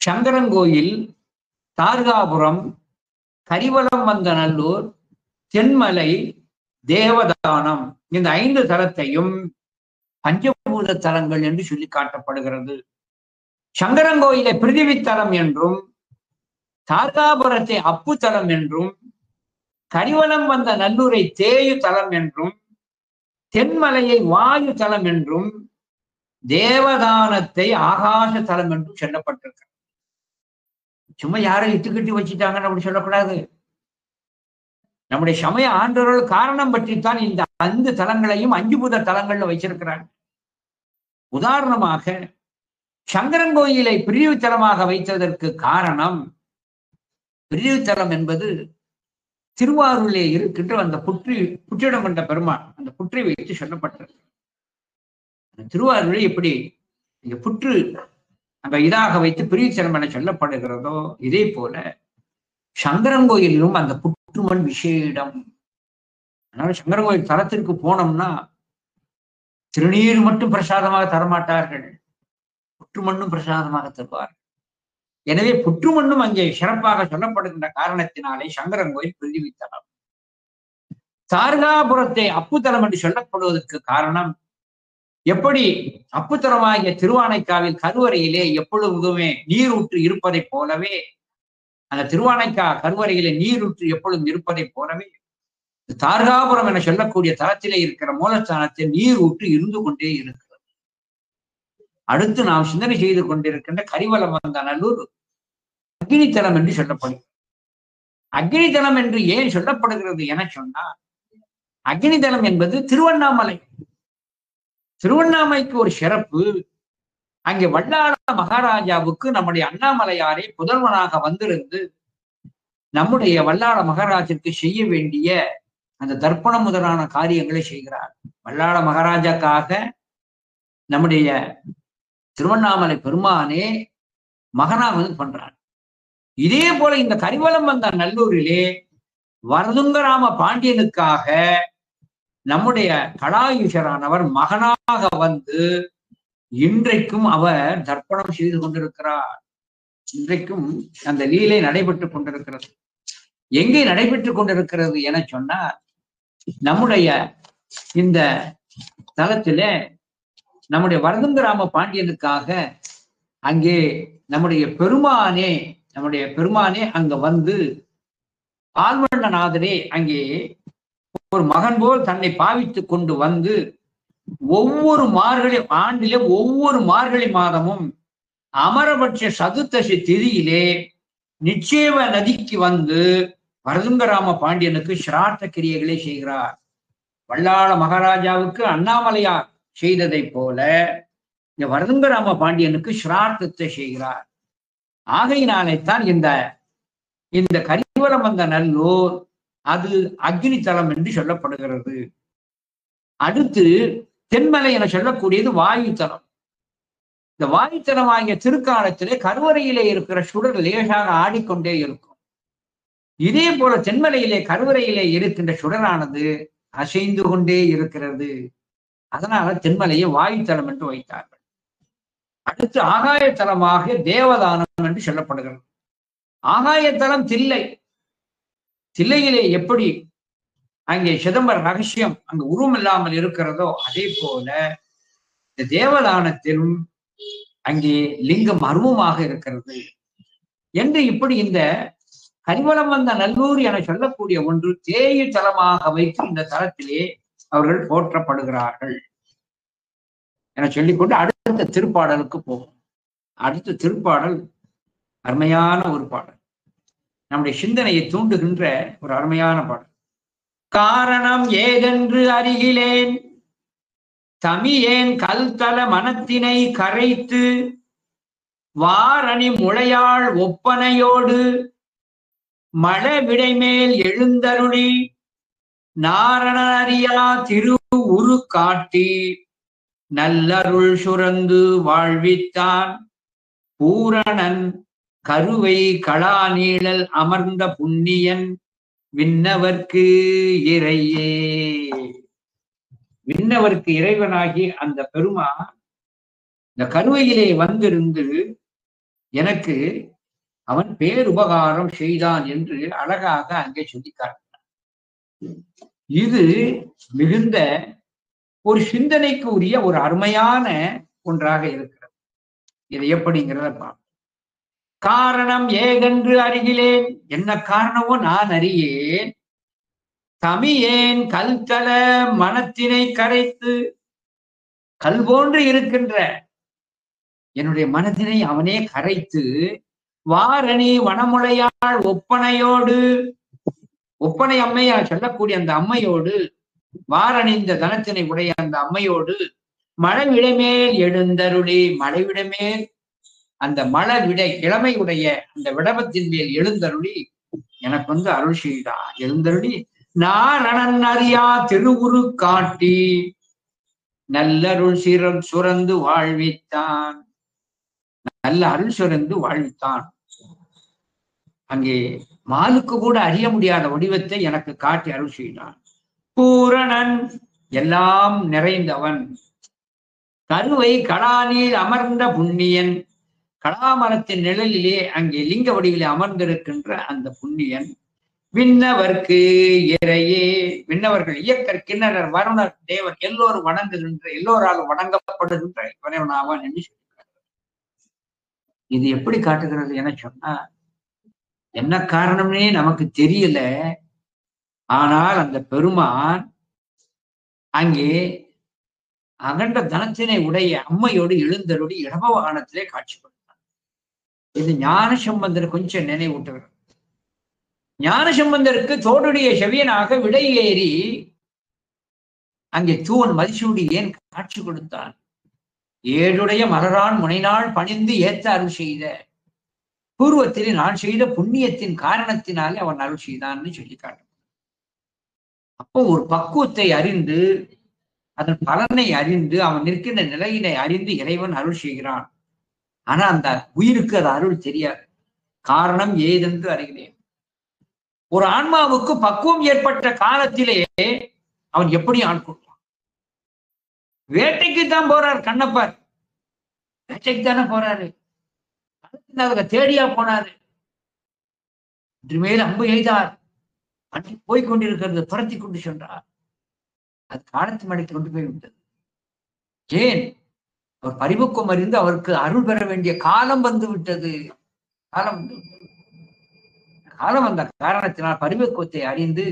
சங்கரங்கோயில், தார்காபுரம், கரிவலம் வந்த நல்லூர், தென்மலை, தேவதானம், இந்த 5 தலத்தையும் பஞ்சபூத தலங்கள் என்று சொல்லி காட்டப்படுகிறது. சங்கரங்கோயிலை பிரிதிவி தலம் என்றும், தார்காபுரத்தை அப்பு தலம் என்றும், கரிவலம் வந்த நல்லூரை தேயு தலம் என்றும், தென்மலையை வாயு தலம் என்றும், தேவதானத்தை ஆகாச தலம் என்றும் சொல்லப்பட்டிருக்க. சும்மா யாரை இட்டுக்கட்டி வச்சுட்டாங்கன்னு அப்படி சொல்லக்கூடாது. நம்முடைய சமய ஆண்டவர்கள் காரணம் பற்றித்தான் இந்த 5 தலங்களையும் 5 பூத தலங்கள்ல வச்சிருக்கிறாங்க. உதாரணமாக சங்கரங்கோயிலை பிரிவு தலமாக வைத்ததற்கு காரணம், பிரிவு தலம் என்பது திருவாரூரிலே இருக்கின்ற அந்த புற்றிடம் கொண்ட பெருமான், அந்த புற்றை வைத்து சொல்லப்பட்டிருக்கு. திருவாரூரை எப்படி இங்க புற்று அங்க இதாக வைத்து பிரிவு தலம் என சொல்லப்படுகிறதோ, இதே போல சங்கரங்கோயிலும் அந்த புற்றுமண் விசேடம். அதனால சங்கரங்கோயில் தலத்திற்கு போனோம்னா திருநீர் மட்டும் பிரசாதமாக தரமாட்டார்கள், புற்றுமண்ணும் பிரசாதமாக தருவார்கள். எனவே புற்றுமண்ணும் அங்கே சிறப்பாக சொல்லப்படுகின்ற காரணத்தினாலே சங்கரங்கோயில் பிரிதிவி தலம். தார்காபுரத்தை அப்புத்தலம் என்று சொல்லப்படுவதற்கு காரணம், எப்படி அப்புத்தலமாகிய திருவானைக்காவில் கருவறையிலே எப்பொழுதுமே நீரூற்று இருப்பதை போலவே, அந்த திருவானைக்கா கருவறையிலே நீரூற்று எப்பொழுதும் இருப்பதை போலவே தார்காபுரம் என சொல்லக்கூடிய தலத்திலே இருக்கிற மூலஸ்தானத்தில் நீர் ஊற்று இருந்து கொண்டே இருக்கிறது. அடுத்து நாம் சிந்தனை செய்து கொண்டிருக்கின்ற கரிவலம் வந்த நல்லூர் அக்னித்தலம் என்று சொல்லப்படுகிறது. அக்னித்தலம் என்று ஏன் சொல்லப்படுகிறது என சொன்னால், அக்னித்தலம் என்பது திருவண்ணாமலை. திருவண்ணாமலைக்கு ஒரு சிறப்பு. அங்கே வல்லாள மகாராஜாவுக்கு நம்முடைய அண்ணாமலையாரே புதல்வனாக வந்திருந்து நம்முடைய வல்லாள மகாராஜருக்கு செய்ய வேண்டிய அந்த தர்ப்பணம் முதலான காரியங்களை செய்கிறார். வல்லாள மகாராஜாக்காக நம்முடைய திருவண்ணாமலை பெருமானே மகனாக பண்றார். இதே போல இந்த கரிவலம் வந்த நல்லூரிலே வரதுங்கராம பாண்டியனுக்காக நம்முடைய கடாயுஷரானவர் மகனாக வந்து இன்றைக்கும் அவர் தர்ப்பணம் செய்து கொண்டிருக்கிறார். இன்றைக்கும் அந்த லீலை நடைபெற்றுக் கொண்டிருக்கிறது. எங்கே நடைபெற்றுக் கொண்டிருக்கிறது என சொன்னார், நம்முடைய இந்த தலத்திலே நம்முடைய வரதுங்கராம பாண்டியனுக்காக அங்கே நம்முடைய பெருமானே அங்க வந்து ஆழ்வண்ணநாதரே அங்கே ஒரு மகன் போல் தன்னை பாவித்துக் கொண்டு வந்து ஒவ்வொரு ஆண்டிலே ஒவ்வொரு மார்கழி மாதமும் அமரபட்ச சதுர்த்தசி திதியிலே நிச்சேவ நதிக்கு வந்து வரதுங்கராம பாண்டியனுக்கு சிரார்த்த கிரியைகளை செய்கிறார். வல்லாள மகாராஜாவுக்கு அண்ணாமலையார் செய்ததை போல இந்த வரதுங்கராம பாண்டியனுக்கு சிரார்த்தத்தை செய்கிறார். ஆகையினாலேத்தான் இந்த கரிவலம் வந்த நல்லூர் அது அக்னி தலம் என்று சொல்லப்படுகிறது. அடுத்து தென்மலை என சொல்லக்கூடியது வாயு தலம். இந்த வாயுத்தலம் ஆகிய திருக்காலத்திலே கருவறையிலே இருக்கிற சுடர் லேசாக ஆடிக்கொண்டே இருக்கும். இதே போல தென்மலையிலே கருவறையிலே இருக்கின்ற சுடரானது அசைந்து கொண்டே இருக்கிறது. அதனால தென்மலையை வாயுத்தலம் என்று வைத்தார்கள். அடுத்து ஆகாயத்தலமாக தேவதானம் என்று சொல்லப்படுகிறது. ஆகாயத்தலம் தில்லையிலே எப்படி அங்கே சிதம்பர ரகசியம் அங்கு உருவம் இல்லாமல் இருக்கிறதோ அதே போல இந்த தேவதானத்திலும் அங்கே லிங்கம் அருவமாக இருக்கிறது என்று இப்படி இந்த கரிவலம் வந்த நல்லூர் என சொல்லக்கூடிய ஒன்று தேயு தலமாக வைத்து இந்த தலத்திலே அவர்கள் போற்றப்படுகிறார்கள் என சொல்லிக்கொண்டு அடுத்த திருப்பாடலுக்கு போகும். அடுத்த திருப்பாடல் அருமையான ஒரு பாடல், நம்முடைய சிந்தனையை தூண்டுகின்ற ஒரு அருமையான பாடல். காரணம் ஏதென்று அறிகிலேன் தமியேன் கல்தல மனத்தினை கரைத்து வாரணி முளையாள் ஒப்பனையோடு மழவிடைமேல் எழுந்தருளி நாரண அறியா திரு உரு காட்டி நல்லருள் சுரந்து வாழ்வித்தான் பூரணன் கருவை களாநீழல் அமர்ந்த புண்ணியன் விண்ணவர்க்கு இறையே. விண்ணவர்க்கு இறைவனாகி அந்த பெருமான் இந்த கருவையிலே வந்திருந்து எனக்கு அவன் பேருபகாரம் செய்தான் என்று அழகாக அங்கே சொல்லி காட்டினான். இது மிகுந்த ஒரு சிந்தனைக்கு உரிய ஒரு அருமையான ஒன்றாக இருக்கிறது. இது எப்படிங்கிறத பார்ப்போம். காரணம் ஏதென்று அறிகிலேன், என்ன காரணமோ நான் அறியேன். தமியேன் கல்தல மனத்தினை கரைத்து, கல் போன்று இருக்கின்ற என்னுடைய மனத்தினை அவனே கரைத்து வாரணி வனமுலையாள் ஒப்பனையோடு, ஒப்பனை அம்மையா சொல்லக்கூடிய அந்த அம்மையோடு, வாரணி இந்த தனத்தினை உடைய அந்த அம்மையோடு மழைவிடமேல் எழுந்தருளி, மழைவிடமேல் அந்த மழவிடை இளமையுடைய அந்த விடவத்தின் மேல் எழுந்தருளி எனக்கு வந்து அருள் செய்தான். எழுந்தருளி நாரணன் அறியா திருவுரு காட்டி நல்லருள் சுரந்து வாழ்வித்தான். நல்ல அருள் சுரந்து வாழ்வித்தான். அங்கே மாலுக்கு கூட அறிய முடியாத வடிவத்தை எனக்கு காட்டி அருள் செய்தான். பூரணன் எல்லாம் நிறைந்தவன், கருவை கடானில் அமர்ந்த புண்ணியன், கடாமரத்தின் நிழலிலே அங்கே லிங்க வடிவிலே அமர்ந்திருக்கின்ற அந்த புண்ணியன் விண்ணவர்க்கு இறையே. விண்ணவர்கள் இயக்கர் கிண்ணறர் வருணர் தேவர் எல்லோரும் வணங்குகின்ற, எல்லோராலும் வணங்கப்படுகின்ற இறைவனாவான் என்று சொல்லியிருக்கிறார். இது எப்படி காட்டுகிறது என சொன்னா, என்ன காரணம்னே நமக்கு தெரியல. ஆனால் அந்த பெருமான் அங்கே அகண்ட தனத்தினை உடைய அம்மையோடு எழுந்தருளி இடபவாகனத்திலே காட்சி கொடுத்தார். இது ஞான சம்பந்தர் கொஞ்சம் நினைவூட்டுகிறார். ஞான சம்பந்தருக்கு தோடுடைய செவியனாக விடை ஏறி அங்கே தூவன் மதிசூடி ஏன் காட்சி கொடுத்தான்? ஏழுடைய மலரான் முனைநாள் பணிந்து ஏத்த அருள் செய்த பூர்வத்தில் நான் செய்த புண்ணியத்தின் காரணத்தினாலே அவன் அருள் செய்தான்னு சொல்லி காட்டும். அப்போ ஒரு பக்குவத்தை அறிந்து அதன் பலனை அறிந்து அவன் நிற்கின்ற நிலையினை அறிந்து இறைவன் அருள் செய்கிறான். ஆனா அந்த உயிருக்கு அது அருள் தெரியாது. காரணம் ஏதென்று அறிகிறேன். ஒரு ஆன்மாவுக்கு பக்குவம் ஏற்பட்ட காலத்திலே அவன் எப்படி ஆட்கொள்வான்? வேட்டைக்கு தான் போறார் கண்ணப்பர். வேட்டைக்கு தானே போறாரு. தேடியா போனாரு. இன்று மேல் அம்பு எய்தார். அன்று போய்கொண்டிருக்கிறது துரத்தி கொண்டு சென்றார். அது காலத்து மடைத்து கொண்டு போய் விட்டது. ஏன்? அவர் பரிபக்குவம் அறிந்து அவருக்கு அருள் பெற வேண்டிய காலம் வந்து விட்டது. காலம் வந்த காரணத்தினால் பரிபக்குவத்தை அறிந்து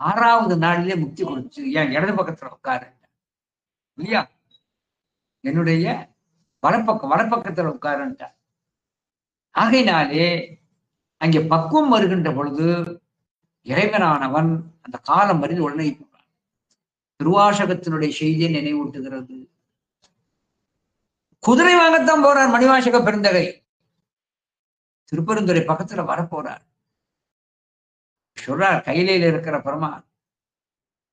6வது நாளிலே முக்தி கொடுத்து ஏன் இடது பக்கத்துல உட்காரு இல்லையா, என்னுடைய வலப்பக்கத்துல உட்காருன்ட்டார். ஆகையினாலே அங்கே பக்குவம் வருகின்ற பொழுது இறைவனானவன் அந்த காலம் அறிந்து உடனே திருவாசகத்தினுடைய செய்தியை நினைவூட்டுகிறது. குதிரை வாங்கத்தான் போறார் மணிவாசக பெருந்தகை. திருப்பெருந்துறை பக்கத்துல வரப்போறார். சொல்றார், கையிலையில இருக்கிற பெருமான்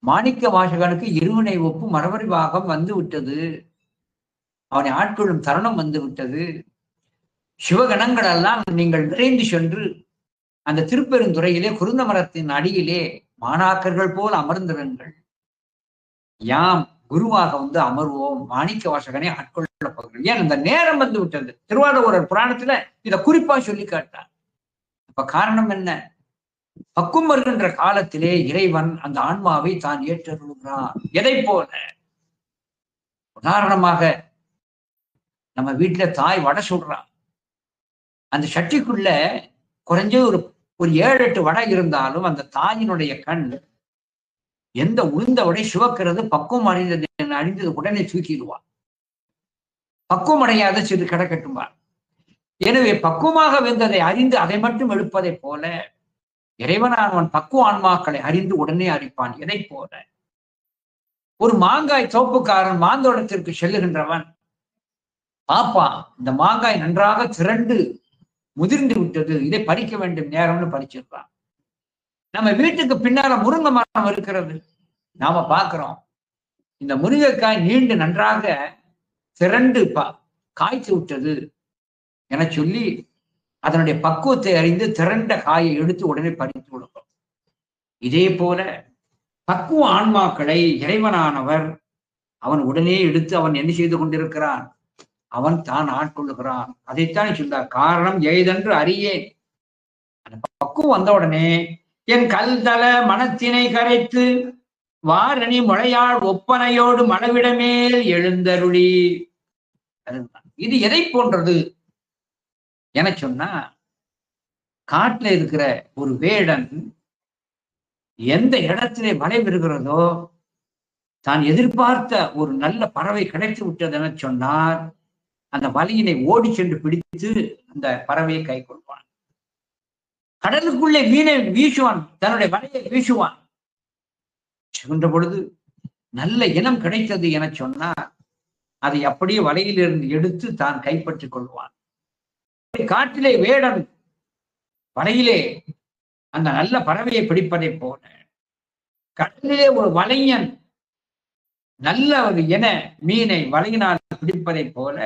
மாணிக்க வாசகனுக்கு இருவினை ஒப்பு மரபரி பாகம் வந்து விட்டது. அவனை ஆட்கொள்ளும் தருணம் வந்து விட்டது. சிவகணங்கள் எல்லாம் நீங்கள் விரைந்து சென்று அந்த திருப்பெருந்துறையிலே குருந்த மரத்தின் அடியிலே மாணாக்கர்கள் போல் அமர்ந்திருங்கள். யாம் குருவாக வந்து அமர்வோம், மாணிக்க வாசகனை ஆட்கொள்ள போகிறோம். ஏன் அந்த நேரம் வந்து விட்டது. திருவாரூரர் புராணத்துல இதை குறிப்பா சொல்லி காட்டார். அப்ப காரணம் என்ன? பக்குவம் வருகின்ற காலத்திலே இறைவன் அந்த ஆன்மாவை தான் ஏற்றருள்கிறான். எதை போல? உதாரணமாக நம்ம வீட்டுல தாய் வடை சுடுறான். அந்த சட்டிக்குள்ள குறைஞ்ச ஒரு 7-8 வடை இருந்தாலும் அந்த தாயினுடைய கண் எந்த உளுந்த வடை சிவக்கிறது பக்குவம் அறிந்தது உடனே தூக்கிடுவான். பக்குவம் அடையாத சிறு கிடக்கட்டும்பார். எனவே பக்குவமாக வெந்ததை அறிந்து அதை மட்டும் எடுப்பதை போல இறைவனானவன் பக்குவ ஆன்மாக்களை அறிந்து உடனே அறிப்பான். எதை போல? ஒரு மாங்காய் தோப்புக்காரன் மாந்தோட்டத்திற்கு செல்லுகின்றவன் பாப்பான், இந்த மாங்காய் நன்றாக திரண்டு முதிர்ந்து விட்டது, இதை பறிக்க வேண்டும் நேரம்னு பறிச்சிருக்கான். நம்ம வீட்டுக்கு பின்னால முருங்கை மரம் இருக்கிறது. நாம பார்க்கிறோம், இந்த முருங்கைக்காய் நீண்டு நன்றாக திரண்டு காய்ச்சி விட்டது என சொல்லி அதனுடைய பக்குவத்தை அறிந்து திரண்ட காயை எடுத்து உடனே பறித்து விடுறோம். இதே போல பக்குவ ஆன்மாக்களை இறைவனானவர் அவன் உடனே எடுத்து அவன் என்ன செய்து கொண்டிருக்கிறான்? அவன் தான் ஆட்கொள்ளுகிறான். அதைத்தான் சொல்றார், காரணம் எய்தென்று அறியேன். அந்த பக்குவம் வந்த உடனே என் கல்தல மனத்தினை கரைத்து வாரணி முளையாள் ஒப்பனையோடு மனவிடமேல் எழுந்தருளி. இது எதை போன்றது என சொன்னா, காட்டுல இருக்கிற ஒரு வேடன் எந்த இடத்திலே மழை பெறுகிறதோ, தான் எதிர்பார்த்த ஒரு நல்ல பறவை கிடைத்து விட்டது என சொன்னார், அந்த வலையினை ஓடி சென்று பிடித்து அந்த பறவையை கை கொள்வான். கடலுக்குள்ளே மீனை வீசுவான், தன்னுடைய வலையை வீசுவான். சென்ற பொழுது நல்ல இனம் கிடைத்தது என சொன்னார், அதை அப்படியே வலையிலிருந்து எடுத்து தான் கைப்பற்றிக் கொள்வான். காட்டிலே வேடன் வலையிலே அந்த நல்ல பறவையை பிடிப்பதை போல, கடலிலே ஒரு வலைஞன் நல்ல ஒரு இன மீனை வலையினால் பிடிப்பதை போல,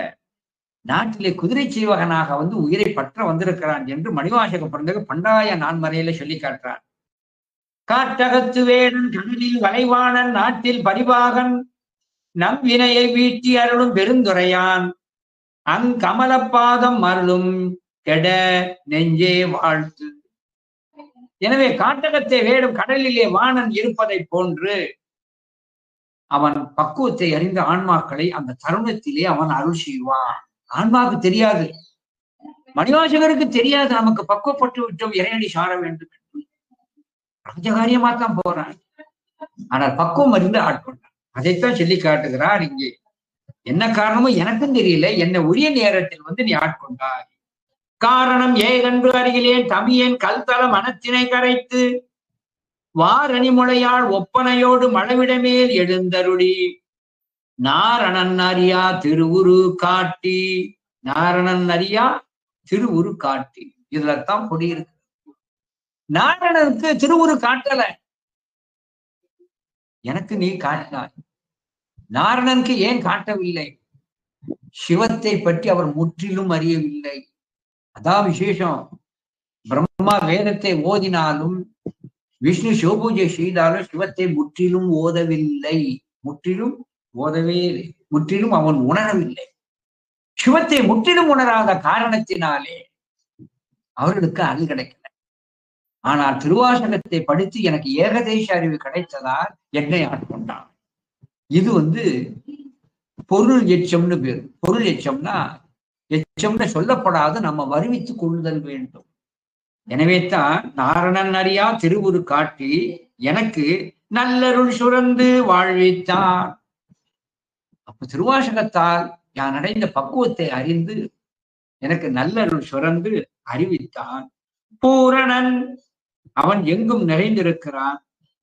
நாட்டிலே குதிரை சீவகனாக வந்து உயிரை பற்ற வந்திருக்கிறான் என்று மணிவாசக பிறந்தக பண்டாய நான்மறையில சொல்லி காட்டுறான். காட்டகத்து வேடன் கடலில் வளைவானன் நாட்டில் பரிபாகன் நம் வினையை வீட்டி அருளும் பெருந்துரையான் அங்கமலப்பாதம் அருளும் கெட நெஞ்சே வாழ்த்து. எனவே காட்டகத்தை வேடும் கடலிலே வாணன் இருப்பதை போன்று அவன் பக்குவத்தை அறிந்த ஆன்மாக்களை அந்த தருணத்திலே அவன் அருள் செய்வான். ஆன்மாவுக்கு தெரியாது, மணிவாசகருக்கு தெரியாது, நமக்கு பக்குவப்பட்டு விட்டோம் இறையடி சார வேண்டும் என்று. ராஜகாரியமாத்தான் போறான். ஆனால் பக்குவம் அறிந்து ஆட்கொண்டான். அதைத்தான் சொல்லி காட்டுகிறார் இங்கே. என்ன காரணமும் எனக்கும் தெரியல, என்னை உரிய நேரத்தில் நீ ஆட்கொண்டாய். காரணம் ஏகன்று அருகிலேன் தமியன் கல்தள மனத்தினை கரைத்து வாரணிமுளையாள் ஒப்பனையோடு மழவிடமேல் எழுந்தருளி நாரணன் அறியா திருவுரு காட்டி. நாரணன் அறியா திருவுரு காட்டி, இதுலத்தான் பொடி இருக்கு. நாரணனுக்கு திருவுரு காட்டல, எனக்கு நீ காட்டினாய். நாரணனுக்கு ஏன் காட்டவில்லை? சிவத்தை பற்றி அவர் முற்றிலும் அறியவில்லை. அதான் விசேஷம். பிரம்மா வேதத்தை ஓதினாலும் விஷ்ணு சிவபூஜை செய்தாலும் சிவத்தை முற்றிலும் ஓதவில்லை. முற்றிலும் ஓதவே இல்லை. முற்றிலும் அவன் உணரவில்லை. சிவத்தை முற்றிலும் உணராத காரணத்தினாலே அவர்களுக்கு அறிவு கிடைக்கல. ஆனால் திருவாசகத்தை படித்து எனக்கு ஏகதேச அறிவு கிடைத்ததால் என்னை ஆட்கொண்டான். இது பொருள் எச்சம்னு பேரு. பொருள் எச்சம்னா எச்சம்னு சொல்லப்படாது, நம்ம வருவித்துக் கொள்ளுதல் வேண்டும். எனவே தான் நாரணன் அறியா திருவுரு காட்டி எனக்கு நல்லருள் சுரந்து வாழ்வித்தான். அப்ப திருவாசகத்தால் நான் அடைந்த பக்குவத்தை அறிந்து எனக்கு நல்லருள் சுரந்து அறிவித்தான். பூரணன், அவன் எங்கும் நிறைந்திருக்கிறான்.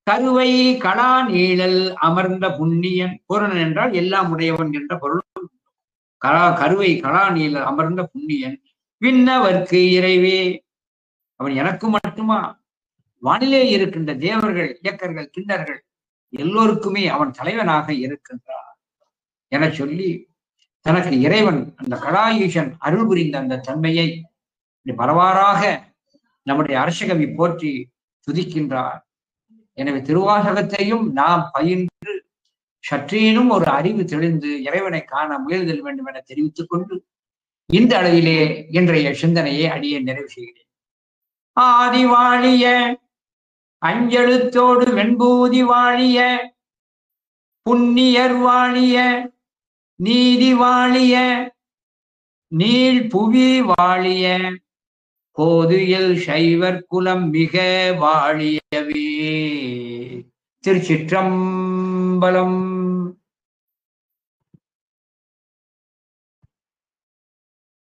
கருவை களா நீழல் அமர்ந்த புண்ணியன். பூரணன் என்றால் எல்லாம் உடையவன் என்ற பொருள். கருவை களா நீழல் அமர்ந்த புண்ணியன். விண்ணவர்க்கு இறைவே, அவன் எனக்கு மட்டுமா, வானிலே இருக்கின்ற தேவர்கள், இயக்கர்கள், கிண்ணர்கள் எல்லோருக்குமே அவன் தலைவனாக இருக்கின்றான் என சொல்லி தனக்கு இறைவன் அந்த கலாஈசன் அருள் புரிந்த அந்த தன்மையை பலவாறாக நம்முடைய அரசகவி போற்றி துதிக்கின்றார். எனவே திருவாசகத்தையும் நாம் பயின்று சற்றேனும் ஒரு அறிவு தெளிந்து இறைவனை காண முயல்தல் வேண்டும் என தெரிவித்துக் கொண்டு இந்த அளவிலே இன்றைய சிந்தனையை அடியே நிறைவு செய்கிறேன். ஆதி வாழிய, அஞ்செழுத்தோடு வெண்பூதி வாழிய, புண்ணியர் வாழிய, நீதி வாழிய, நீள் புவி வாழிய, கோதுயல் சைவர் குலம் மிக வாழியவே. திருச்சிற்றம்பலம்.